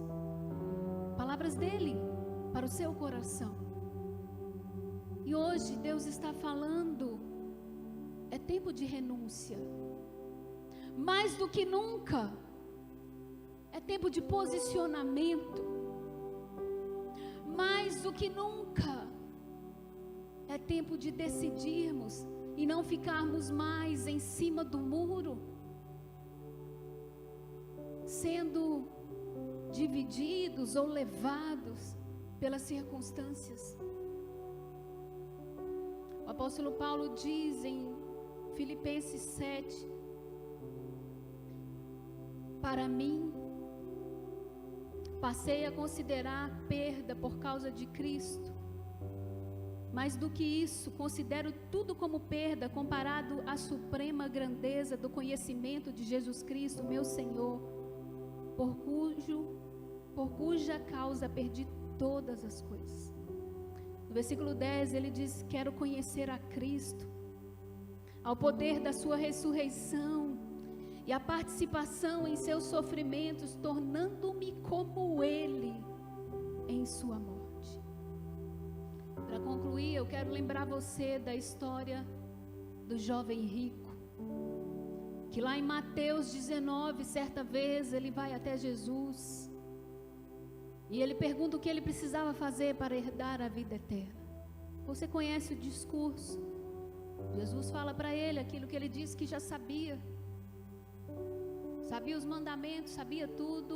Palavras dele para o seu coração. E hoje Deus está falando, é tempo de renúncia. Mais do que nunca, é tempo de posicionamento. Mais do que nunca, é tempo de decidirmos e não ficarmos mais em cima do muro, sendo divididos ou levados pelas circunstâncias. O apóstolo Paulo diz em Filipenses 7: para mim, passei a considerar a perda por causa de Cristo. Mais do que isso, considero tudo como perda comparado à suprema grandeza do conhecimento de Jesus Cristo, meu Senhor, por cuja causa perdi todas as coisas. No versículo 10 ele diz: quero conhecer a Cristo, ao poder da sua ressurreição e a participação em seus sofrimentos, tornando-me como Ele em sua morte. Para concluir, eu quero lembrar você da história do jovem rico, que lá em Mateus 19, certa vez, ele vai até Jesus e ele pergunta o que ele precisava fazer para herdar a vida eterna. Você conhece o discurso? Jesus fala para ele aquilo que ele disse que já sabia. Sabia os mandamentos, sabia tudo.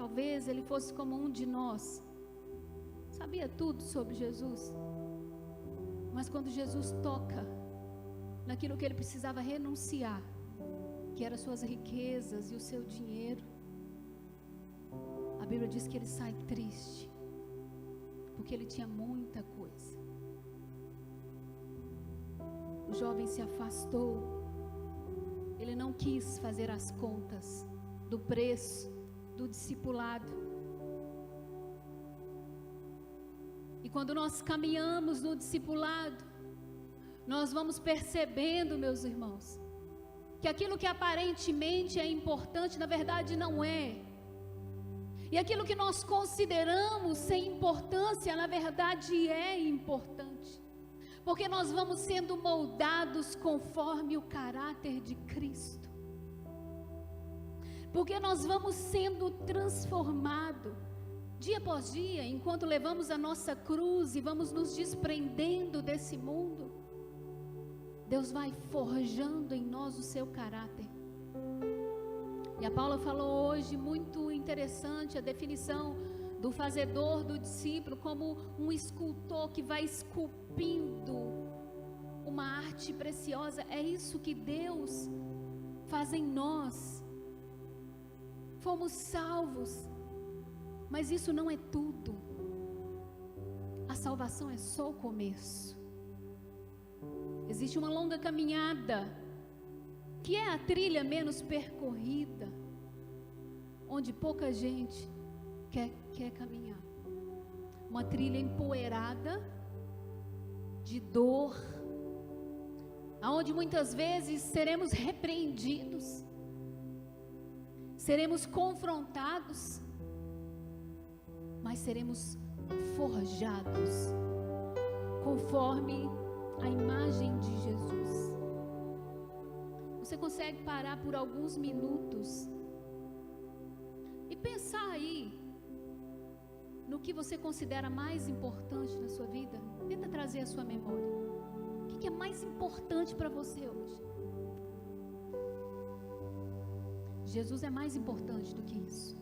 Talvez ele fosse como um de nós, sabia tudo sobre Jesus, mas quando Jesus toca naquilo que ele precisava renunciar, que eram suas riquezas e o seu dinheiro, a Bíblia diz que ele sai triste, porque ele tinha muita coisa. O jovem se afastou, ele não quis fazer as contas do preço do discipulado. E quando nós caminhamos no discipulado, nós vamos percebendo, meus irmãos, que aquilo que aparentemente é importante, na verdade não é. E aquilo que nós consideramos sem importância, na verdade é importante. Porque nós vamos sendo moldados conforme o caráter de Cristo. Porque nós vamos sendo transformados dia após dia, enquanto levamos a nossa cruz e vamos nos desprendendo desse mundo. Deus vai forjando em nós o seu caráter. E a Paula falou hoje, muito interessante, a definição do fazedor, do discípulo, como um escultor que vai esculpindo uma arte preciosa. É isso que Deus faz em nós. Fomos salvos, mas isso não é tudo. A salvação é só o começo. Existe uma longa caminhada, que é a trilha menos percorrida, onde pouca gente quer caminhar. Uma trilha empoeirada, de dor, aonde muitas vezes seremos repreendidos, seremos confrontados, mas seremos forjados conforme a imagem de Jesus. Você consegue parar por alguns minutos e pensar aí no que você considera mais importante na sua vida? Tenta trazer a sua memória. O que é mais importante para você hoje? Jesus é mais importante do que isso.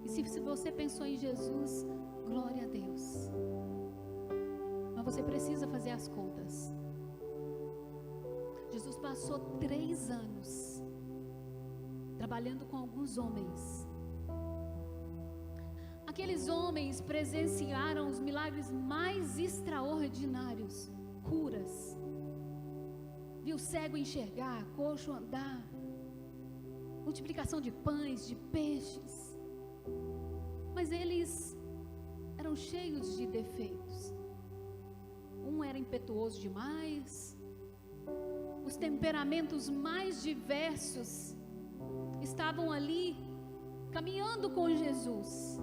E se você pensou em Jesus, glória a Deus. Mas você precisa fazer as contas. Jesus passou 3 anos trabalhando com alguns homens. Aqueles homens presenciaram os milagres mais extraordinários, curas, viu cego enxergar, coxo andar, multiplicação de pães, de peixes, mas eles eram cheios de defeitos. Um era impetuoso demais, os temperamentos mais diversos estavam ali caminhando com Jesus.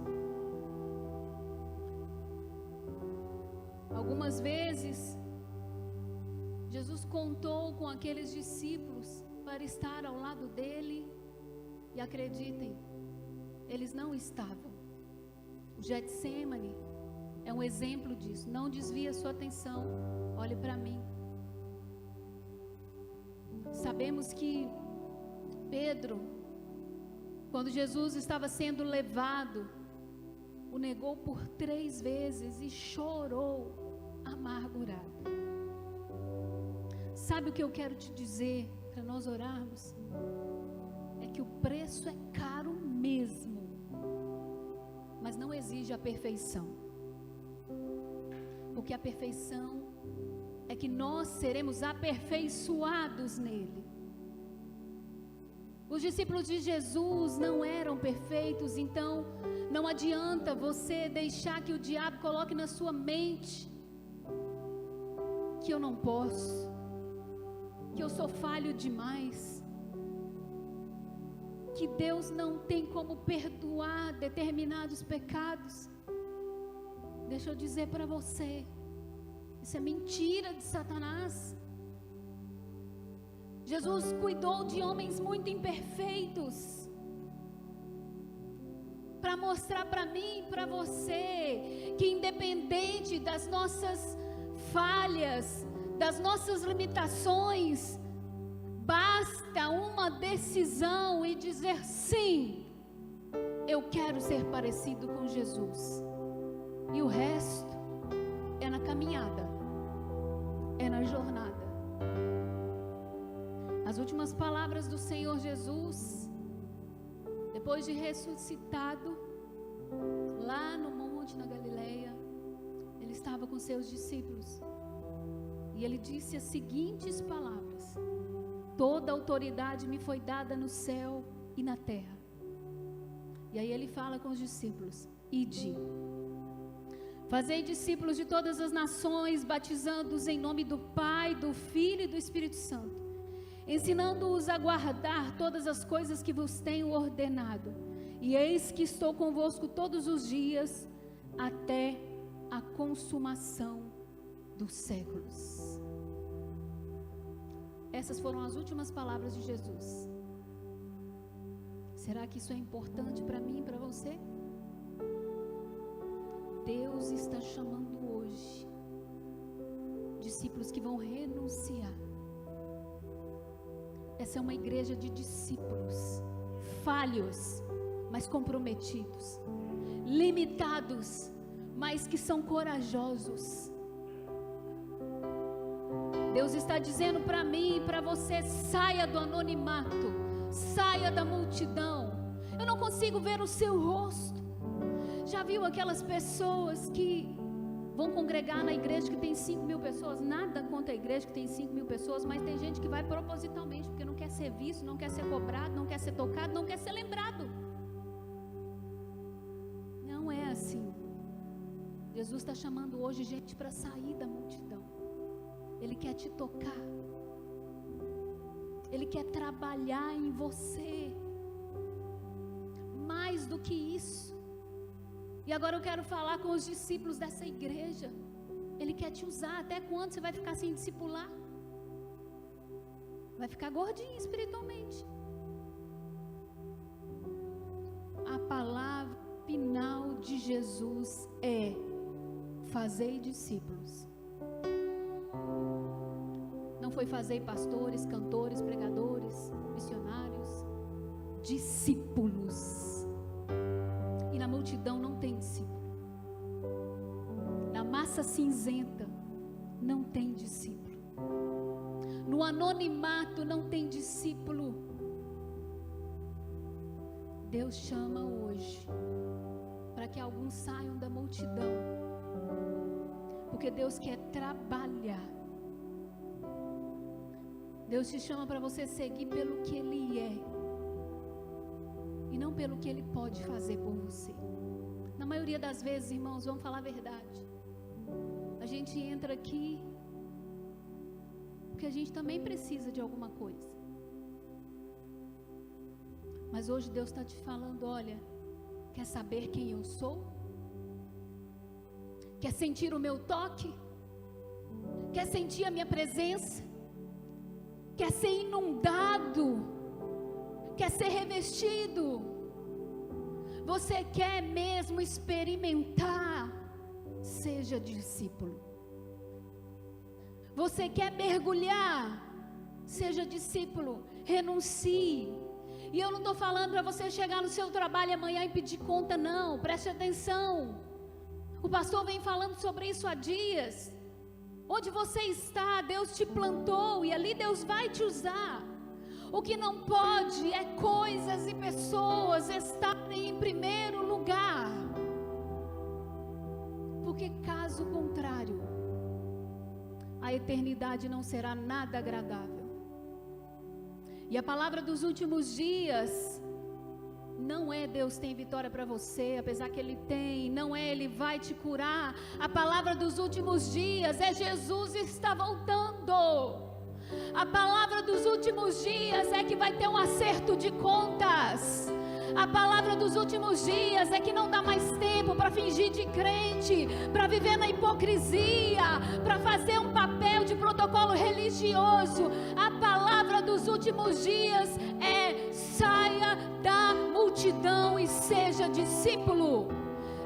Algumas vezes Jesus contou com aqueles discípulos para estar ao lado dele, e acreditem, eles não estavam. O Getsêmani é um exemplo disso. Não desvie a sua atenção, olhe para mim. Sabemos que Pedro Quando Jesus estava sendo levado, o negou por 3 vezes e chorou amargurado. Sabe o que eu quero te dizer para nós orarmos? É que o preço é caro mesmo, mas não exige a perfeição. Porque a perfeição é que nós seremos aperfeiçoados nele. Os discípulos de Jesus não eram perfeitos, então não adianta você deixar que o diabo coloque na sua mente que eu não posso, que eu sou falho demais, que Deus não tem como perdoar determinados pecados. Deixa eu dizer para você, isso é mentira de Satanás. Jesus cuidou de homens muito imperfeitos, para mostrar para mim e para você, que independente das nossas falhas, das nossas limitações, basta uma decisão e dizer sim, eu quero ser parecido com Jesus, e o resto é na caminhada, é na jornada. As últimas palavras do Senhor Jesus, depois de ressuscitado, lá no monte na Galileia, ele estava com seus discípulos, e ele disse as seguintes palavras: toda autoridade me foi dada no céu e na terra. E aí ele fala com os discípulos: ide, fazei discípulos de todas as nações, batizando-os em nome do Pai, do Filho e do Espírito Santo, ensinando-os a guardar todas as coisas que vos tenho ordenado. E eis que estou convosco todos os dias, até a consumação dos séculos. Essas foram as últimas palavras de Jesus. Será que isso é importante para mim e para você? Deus está chamando hoje discípulos que vão renunciar. Essa é uma igreja de discípulos falhos, mas comprometidos, limitados, mas que são corajosos. Deus está dizendo para mim e para você: saia do anonimato, saia da multidão. Eu não consigo ver o seu rosto. Já viu aquelas pessoas que vão congregar na igreja que tem 5.000 pessoas? Nada contra a igreja que tem 5.000 pessoas, mas tem gente que vai propositalmente, porque não quer ser visto, não quer ser cobrado, não quer ser tocado, não quer ser lembrado. Não é assim. Jesus está chamando hoje gente para sair da multidão. Ele quer te tocar, Ele quer trabalhar em você, mais do que isso. E agora eu quero falar com os discípulos dessa igreja. Ele quer te usar. Até quando você vai ficar sem discipular? Vai ficar gordinho espiritualmente. A palavra final de Jesus é: fazei discípulos. Não foi fazer pastores, cantores, pregadores, missionários. Discípulos. E na multidão não tem discípulo. Na massa cinzenta não tem discípulo. No anonimato não tem discípulo. Deus chama hoje para que alguns saiam da multidão, porque Deus quer trabalhar. Deus te chama para você seguir pelo que Ele é e não pelo que Ele pode fazer por você. Na maioria das vezes, irmãos, vamos falar a verdade, a gente entra aqui porque a gente também precisa de alguma coisa. Mas hoje Deus está te falando: olha, quer saber quem eu sou? Quer sentir o meu toque? Quer sentir a minha presença? Quer ser inundado? Quer ser revestido? Você quer mesmo experimentar? Seja discípulo. Você quer mergulhar? Seja discípulo. Renuncie. E eu não estou falando para você chegar no seu trabalho amanhã e pedir conta, não. Preste atenção. O pastor vem falando sobre isso há dias. Onde você está, Deus te plantou e ali Deus vai te usar. O que não pode é coisas e pessoas estarem em primeiro lugar. Porque caso contrário, a eternidade não será nada agradável. E a palavra dos últimos dias não é Deus tem vitória para você, apesar que Ele tem, não é Ele vai te curar. A palavra dos últimos dias é Jesus está voltando. A palavra dos últimos dias é que vai ter um acerto de contas. A palavra dos últimos dias é que não dá mais tempo para fingir de crente, para viver na hipocrisia, para fazer um papel de protocolo religioso. A palavra dos últimos dias é: saia da multidão e seja discípulo.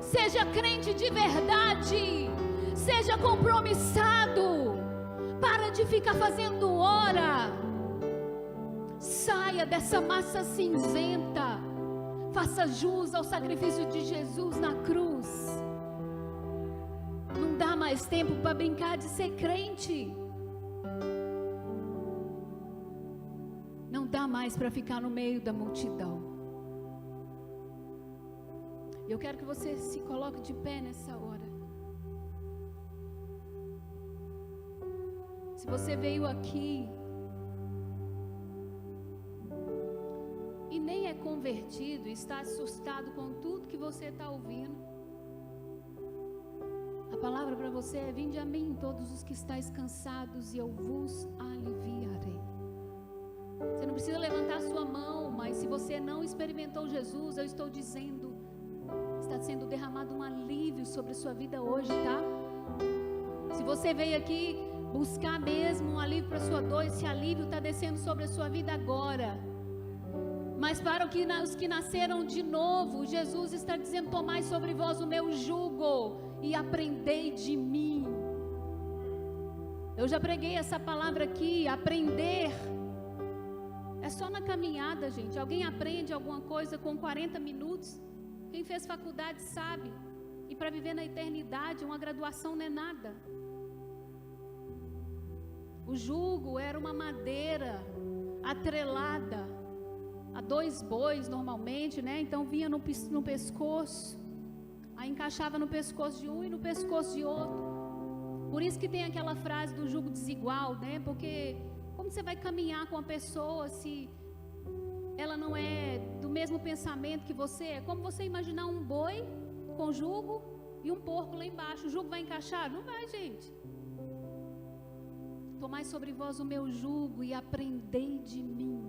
Seja crente de verdade. Seja compromissado. Para de ficar fazendo hora. Saia dessa massa cinzenta. Faça jus ao sacrifício de Jesus na cruz. Não dá mais tempo para brincar de ser crente. Não dá mais para ficar no meio da multidão. Eu quero que você se coloque de pé nessa hora. Se você veio aqui e nem é convertido, está assustado com tudo que você está ouvindo, a palavra para você é: vinde a mim todos os que estáis cansados e eu vos aliviarei. Você não precisa levantar a sua mão, mas se você não experimentou Jesus, eu estou dizendo, está sendo derramado um alívio sobre a sua vida hoje, tá? Se você veio aqui buscar mesmo um alívio para a sua dor, esse alívio está descendo sobre a sua vida agora. Mas para os que nasceram de novo, Jesus está dizendo: tomai sobre vós o meu jugo e aprendei de mim. Eu já preguei essa palavra aqui. Aprender é só na caminhada, gente. Alguém aprende alguma coisa com 40 minutos? Quem fez faculdade sabe. E para viver na eternidade, uma graduação não é nada. O jugo era uma madeira atrelada a 2 bois normalmente, né? Então vinha no pescoço, aí encaixava no pescoço de um e no pescoço de outro. Por isso que tem aquela frase do jugo desigual, né? Porque como você vai caminhar com a pessoa se ela não é do mesmo pensamento que você? É como você imaginar um boi com jugo e um porco lá embaixo. O jugo vai encaixar? Não vai, gente. Tomai sobre vós o meu jugo e aprendei de mim.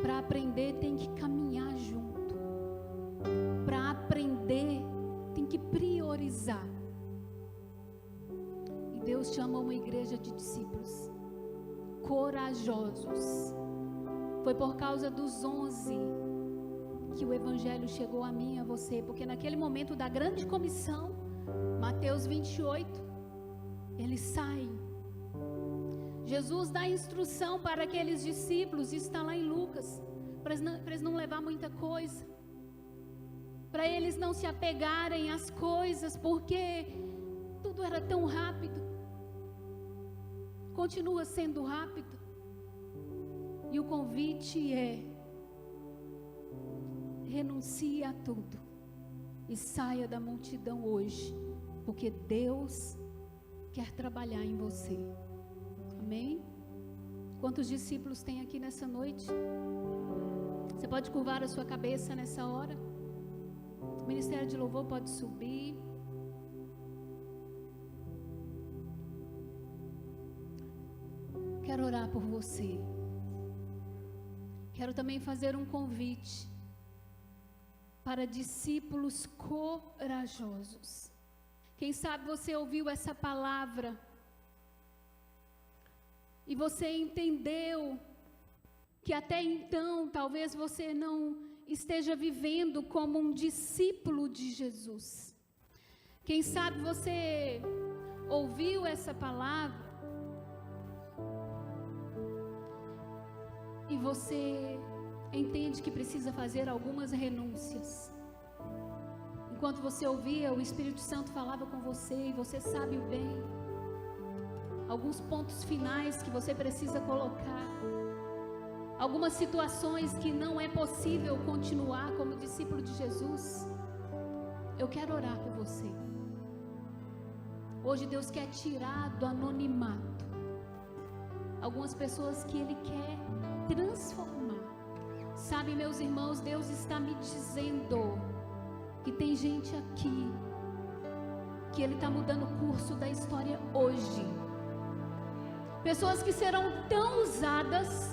Para aprender tem que caminhar junto. Para aprender tem que priorizar. E Deus chama uma igreja de discípulos corajosos. Foi por causa dos 11 que o evangelho chegou a mim e a você, porque naquele momento da grande comissão, Mateus 28, eles saem. Jesus dá instrução para aqueles discípulos, isso está lá em Lucas, para eles não levar muita coisa, para eles não se apegarem às coisas, porque tudo era tão rápido, continua sendo rápido. E o convite é: renuncie a tudo e saia da multidão hoje, porque Deus quer trabalhar em você. Amém? Quantos discípulos tem aqui nessa noite? Você pode curvar a sua cabeça nessa hora? O ministério de louvor pode subir. Quero orar por você. Quero também fazer um convite para discípulos corajosos. Quem sabe você ouviu essa palavra e você entendeu que até então talvez você não esteja vivendo como um discípulo de Jesus. Quem sabe você ouviu essa palavra e você entende que precisa fazer algumas renúncias. Enquanto você ouvia, o Espírito Santo falava com você e você sabe o bem. Alguns pontos finais que você precisa colocar. Algumas situações que não é possível continuar como discípulo de Jesus. Eu quero orar por você. Hoje Deus quer tirar do anonimato algumas pessoas que Ele quer transformar. Sabe, meus irmãos, Deus está me dizendo que tem gente aqui que Ele está mudando o curso da história hoje. Pessoas que serão tão usadas,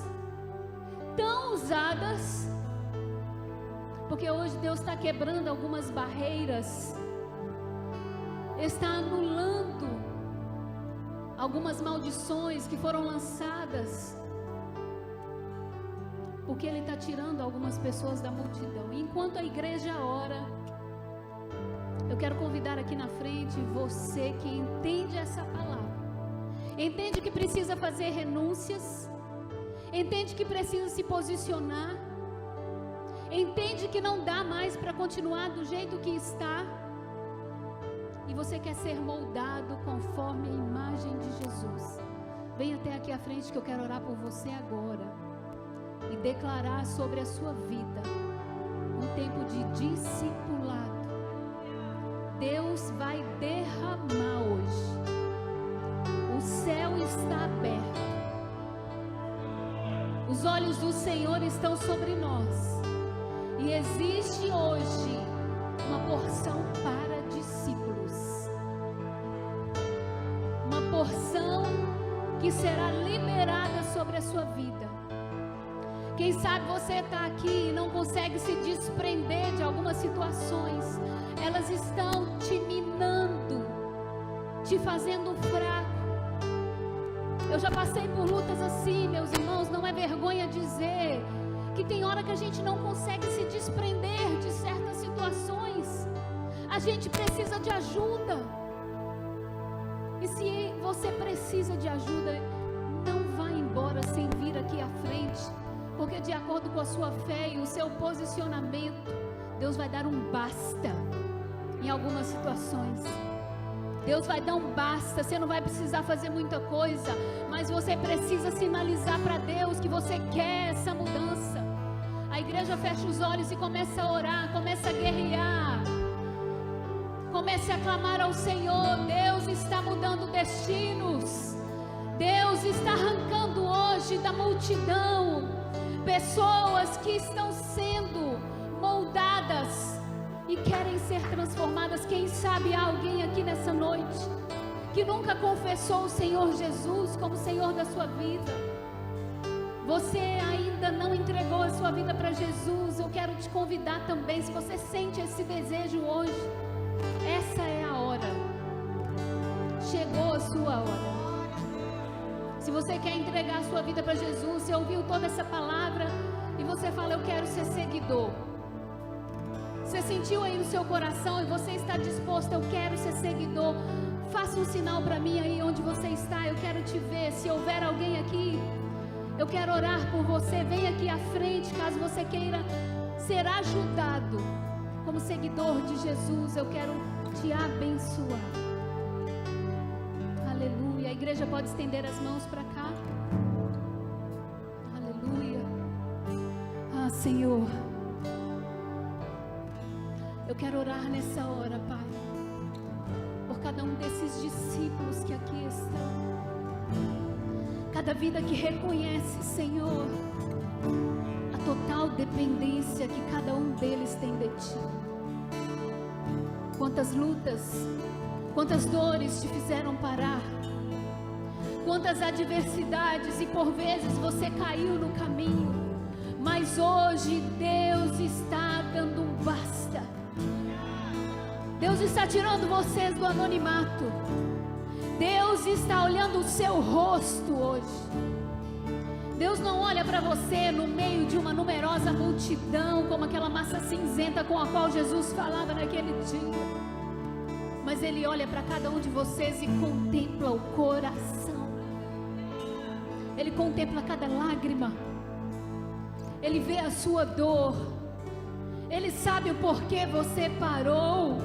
porque hoje Deus está quebrando algumas barreiras, está anulando algumas maldições que foram lançadas, porque Ele está tirando algumas pessoas da multidão. E enquanto a igreja ora, eu quero convidar aqui na frente você que entende essa palavra, entende que precisa fazer renúncias, entende que precisa se posicionar, entende que não dá mais para continuar do jeito que está, e você quer ser moldado conforme a imagem de Jesus. Vem até aqui à frente que eu quero orar por você agora e declarar sobre a sua vida um tempo de discipulado. Deus vai derramar hoje. O céu está aberto. Os olhos do Senhor estão sobre nós. E existe hoje uma porção para discípulos. Uma porção que será liberada sobre a sua vida. Quem sabe você está aqui e não consegue se desprender de algumas situações. Elas estão te minando, te fazendo fraco. Eu já passei por lutas assim, meus irmãos. Não é vergonha dizer que tem hora que a gente não consegue se desprender de certas situações. A gente precisa de ajuda. E se você precisa de ajuda, não vá embora sem vir aqui à frente, porque de acordo com a sua fé e o seu posicionamento, Deus vai dar um basta em algumas situações. Deus vai dar um basta. Você não vai precisar fazer muita coisa, mas você precisa sinalizar para Deus que você quer essa mudança. A igreja fecha os olhos e começa a orar, começa a guerrear, comece a clamar ao Senhor. Deus está mudando destinos. Deus está arrancando hoje da multidão pessoas que estão sendo moldadas e querem ser transformadas. Quem sabe há alguém aqui nessa noite que nunca confessou o Senhor Jesus como Senhor da sua vida. Você ainda não entregou a sua vida para Jesus. Eu quero te convidar também, se você sente esse desejo hoje, essa é a hora. Chegou a sua hora. Se você quer entregar a sua vida para Jesus, você ouviu toda essa palavra e você fala, eu quero ser seguidor. Você sentiu aí no seu coração e você está disposto, eu quero ser seguidor. Faça um sinal para mim aí onde você está, eu quero te ver. Se houver alguém aqui, eu quero orar por você. Vem aqui à frente, caso você queira ser ajudado como seguidor de Jesus. Eu quero te abençoar. Aleluia. A igreja pode estender as mãos para cá. Aleluia. Ah, Senhor, eu quero orar nessa hora, Pai, por cada um desses discípulos que aqui estão. Cada vida que reconhece, Senhor, a total dependência que cada um deles tem de Ti. Quantas lutas, quantas dores te fizeram parar, quantas adversidades, e por vezes você caiu no caminho, mas hoje Deus está dando um basta. Deus está tirando vocês do anonimato. Deus está olhando o seu rosto hoje. Deus não olha para você no meio de uma numerosa multidão, como aquela massa cinzenta com a qual Jesus falava naquele dia. Mas Ele olha para cada um de vocês e contempla o coração. Ele contempla cada lágrima. Ele vê a sua dor, Ele sabe o porquê você parou,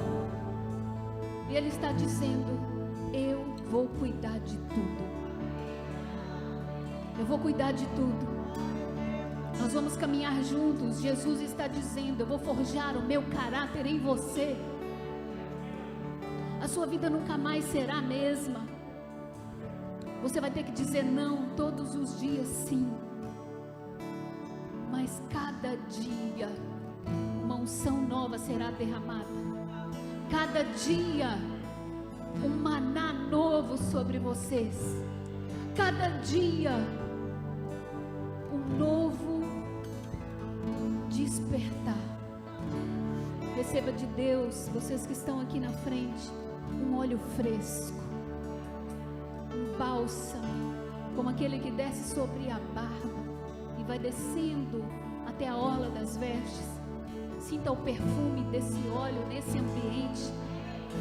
e Ele está dizendo: eu vou cuidar de tudo, eu vou cuidar de tudo. Nós vamos caminhar juntos. Jesus está dizendo: eu vou forjar o meu caráter em você. A sua vida nunca mais será a mesma. Você vai ter que dizer não todos os dias, sim. Mas cada dia uma unção nova será derramada. Cada dia um maná novo sobre vocês. Cada dia um novo despertar. Receba de Deus, vocês que estão aqui na frente, um óleo fresco, um bálsamo, como aquele que desce sobre a barba e vai descendo até a orla das vestes. Sinta o perfume desse óleo nesse ambiente,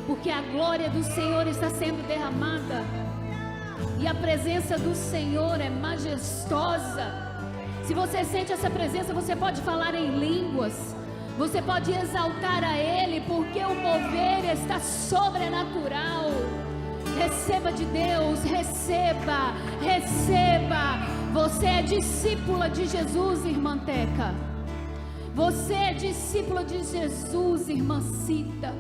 porque a glória do Senhor está sendo derramada, e a presença do Senhor é majestosa. Se você sente essa presença, você pode falar em línguas, você pode exaltar a Ele, porque o mover está sobrenatural. Receba de Deus, receba, receba. Você é discípula de Jesus, irmã Teca. Você é discípula de Jesus, irmã Cita.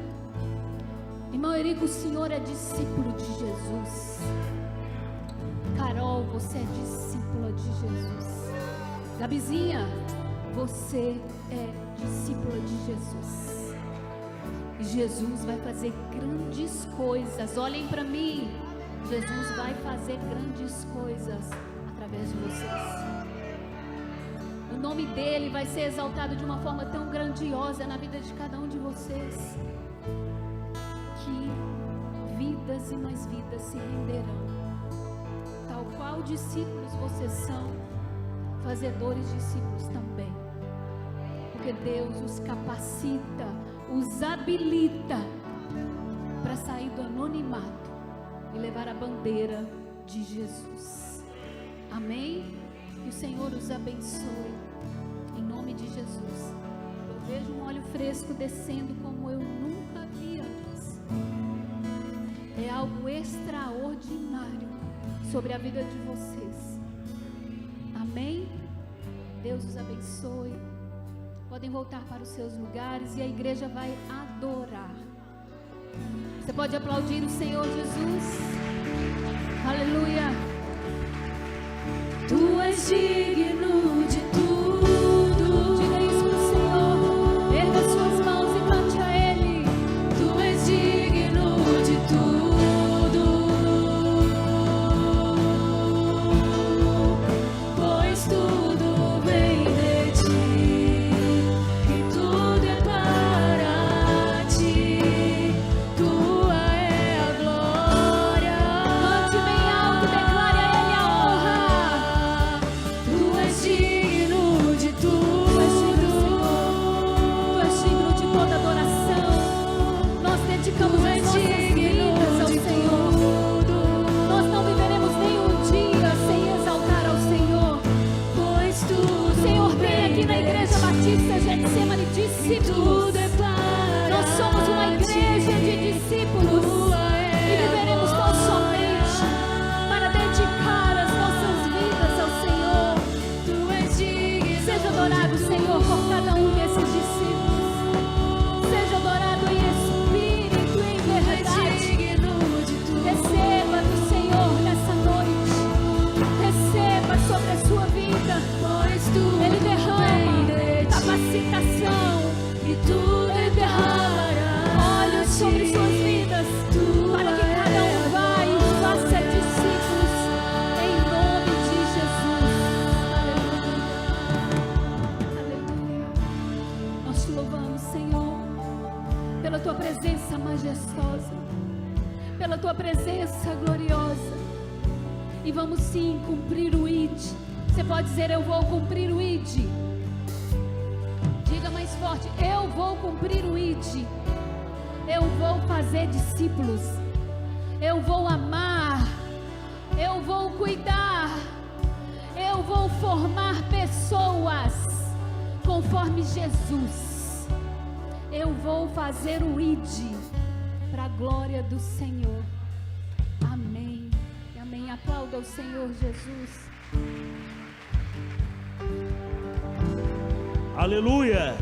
Irmão Erico, o senhor é discípulo de Jesus. Carol, você é discípula de Jesus. Gabizinha, você é discípula de Jesus. E Jesus vai fazer grandes coisas. Olhem para mim. Jesus vai fazer grandes coisas através de vocês. O nome dele vai ser exaltado de uma forma tão grandiosa na vida de cada um de vocês, que vidas e mais vidas se renderão. Tal qual discípulos vocês são, fazedores discípulos também. Porque Deus os capacita, os habilita para sair do anonimato e levar a bandeira de Jesus. Amém? Que o Senhor os abençoe, em nome de Jesus. Eu vejo um óleo fresco descendo como eu nunca vi antes. É algo extraordinário sobre a vida de vocês. Amém? Deus os abençoe. Podem voltar para os seus lugares e a igreja vai adorar. Você pode aplaudir o Senhor Jesus. Aleluia. Tu és digno de tudo. Diga isso pro Senhor. Erga suas mãos e cante a Ele. Tu és digno de tudo, pois tudo vem de ti, e tudo é para ti. Tua é a glória. Cante bem alto e declare a Ele a honra. Tu és digno de tudo. Tu és digno de toda adoração. Nós dedicamos as nossas vidas ao Senhor. Nós não viveremos nenhum dia sem exaltar ao Senhor. Pois tudo O Senhor vem aqui na Igreja Batista Getsemane discípulos. Nós somos uma igreja de discípulos e viveremos tão somente para dedicar as nossas vidas ao Senhor. Tu és digno. Seja adorado, Senhor, por cada um desses discípulos. Seja adorado em espírito e em verdade. Receba do Senhor nessa noite. Receba sobre a sua vida. Pois tudo Ele derrama vem de ti, capacitação. e tudo é Ele derrama olhos sobre suas vidas, para que cada um vá e faça discípulos em nome de Jesus. Aleluia. Aleluia. Nós te louvamos, Senhor, pela tua presença majestosa, pela tua presença gloriosa. E vamos sim cumprir o ID. Você pode dizer: eu vou cumprir o ID. Diga mais forte: eu vou cumprir o ID. Eu vou fazer discípulos. Eu vou amar. Eu vou cuidar. Eu vou formar pessoas. conforme Jesus. Eu vou fazer o ide para a glória do Senhor. Amém. Amém. Aplauda o Senhor Jesus. Aleluia.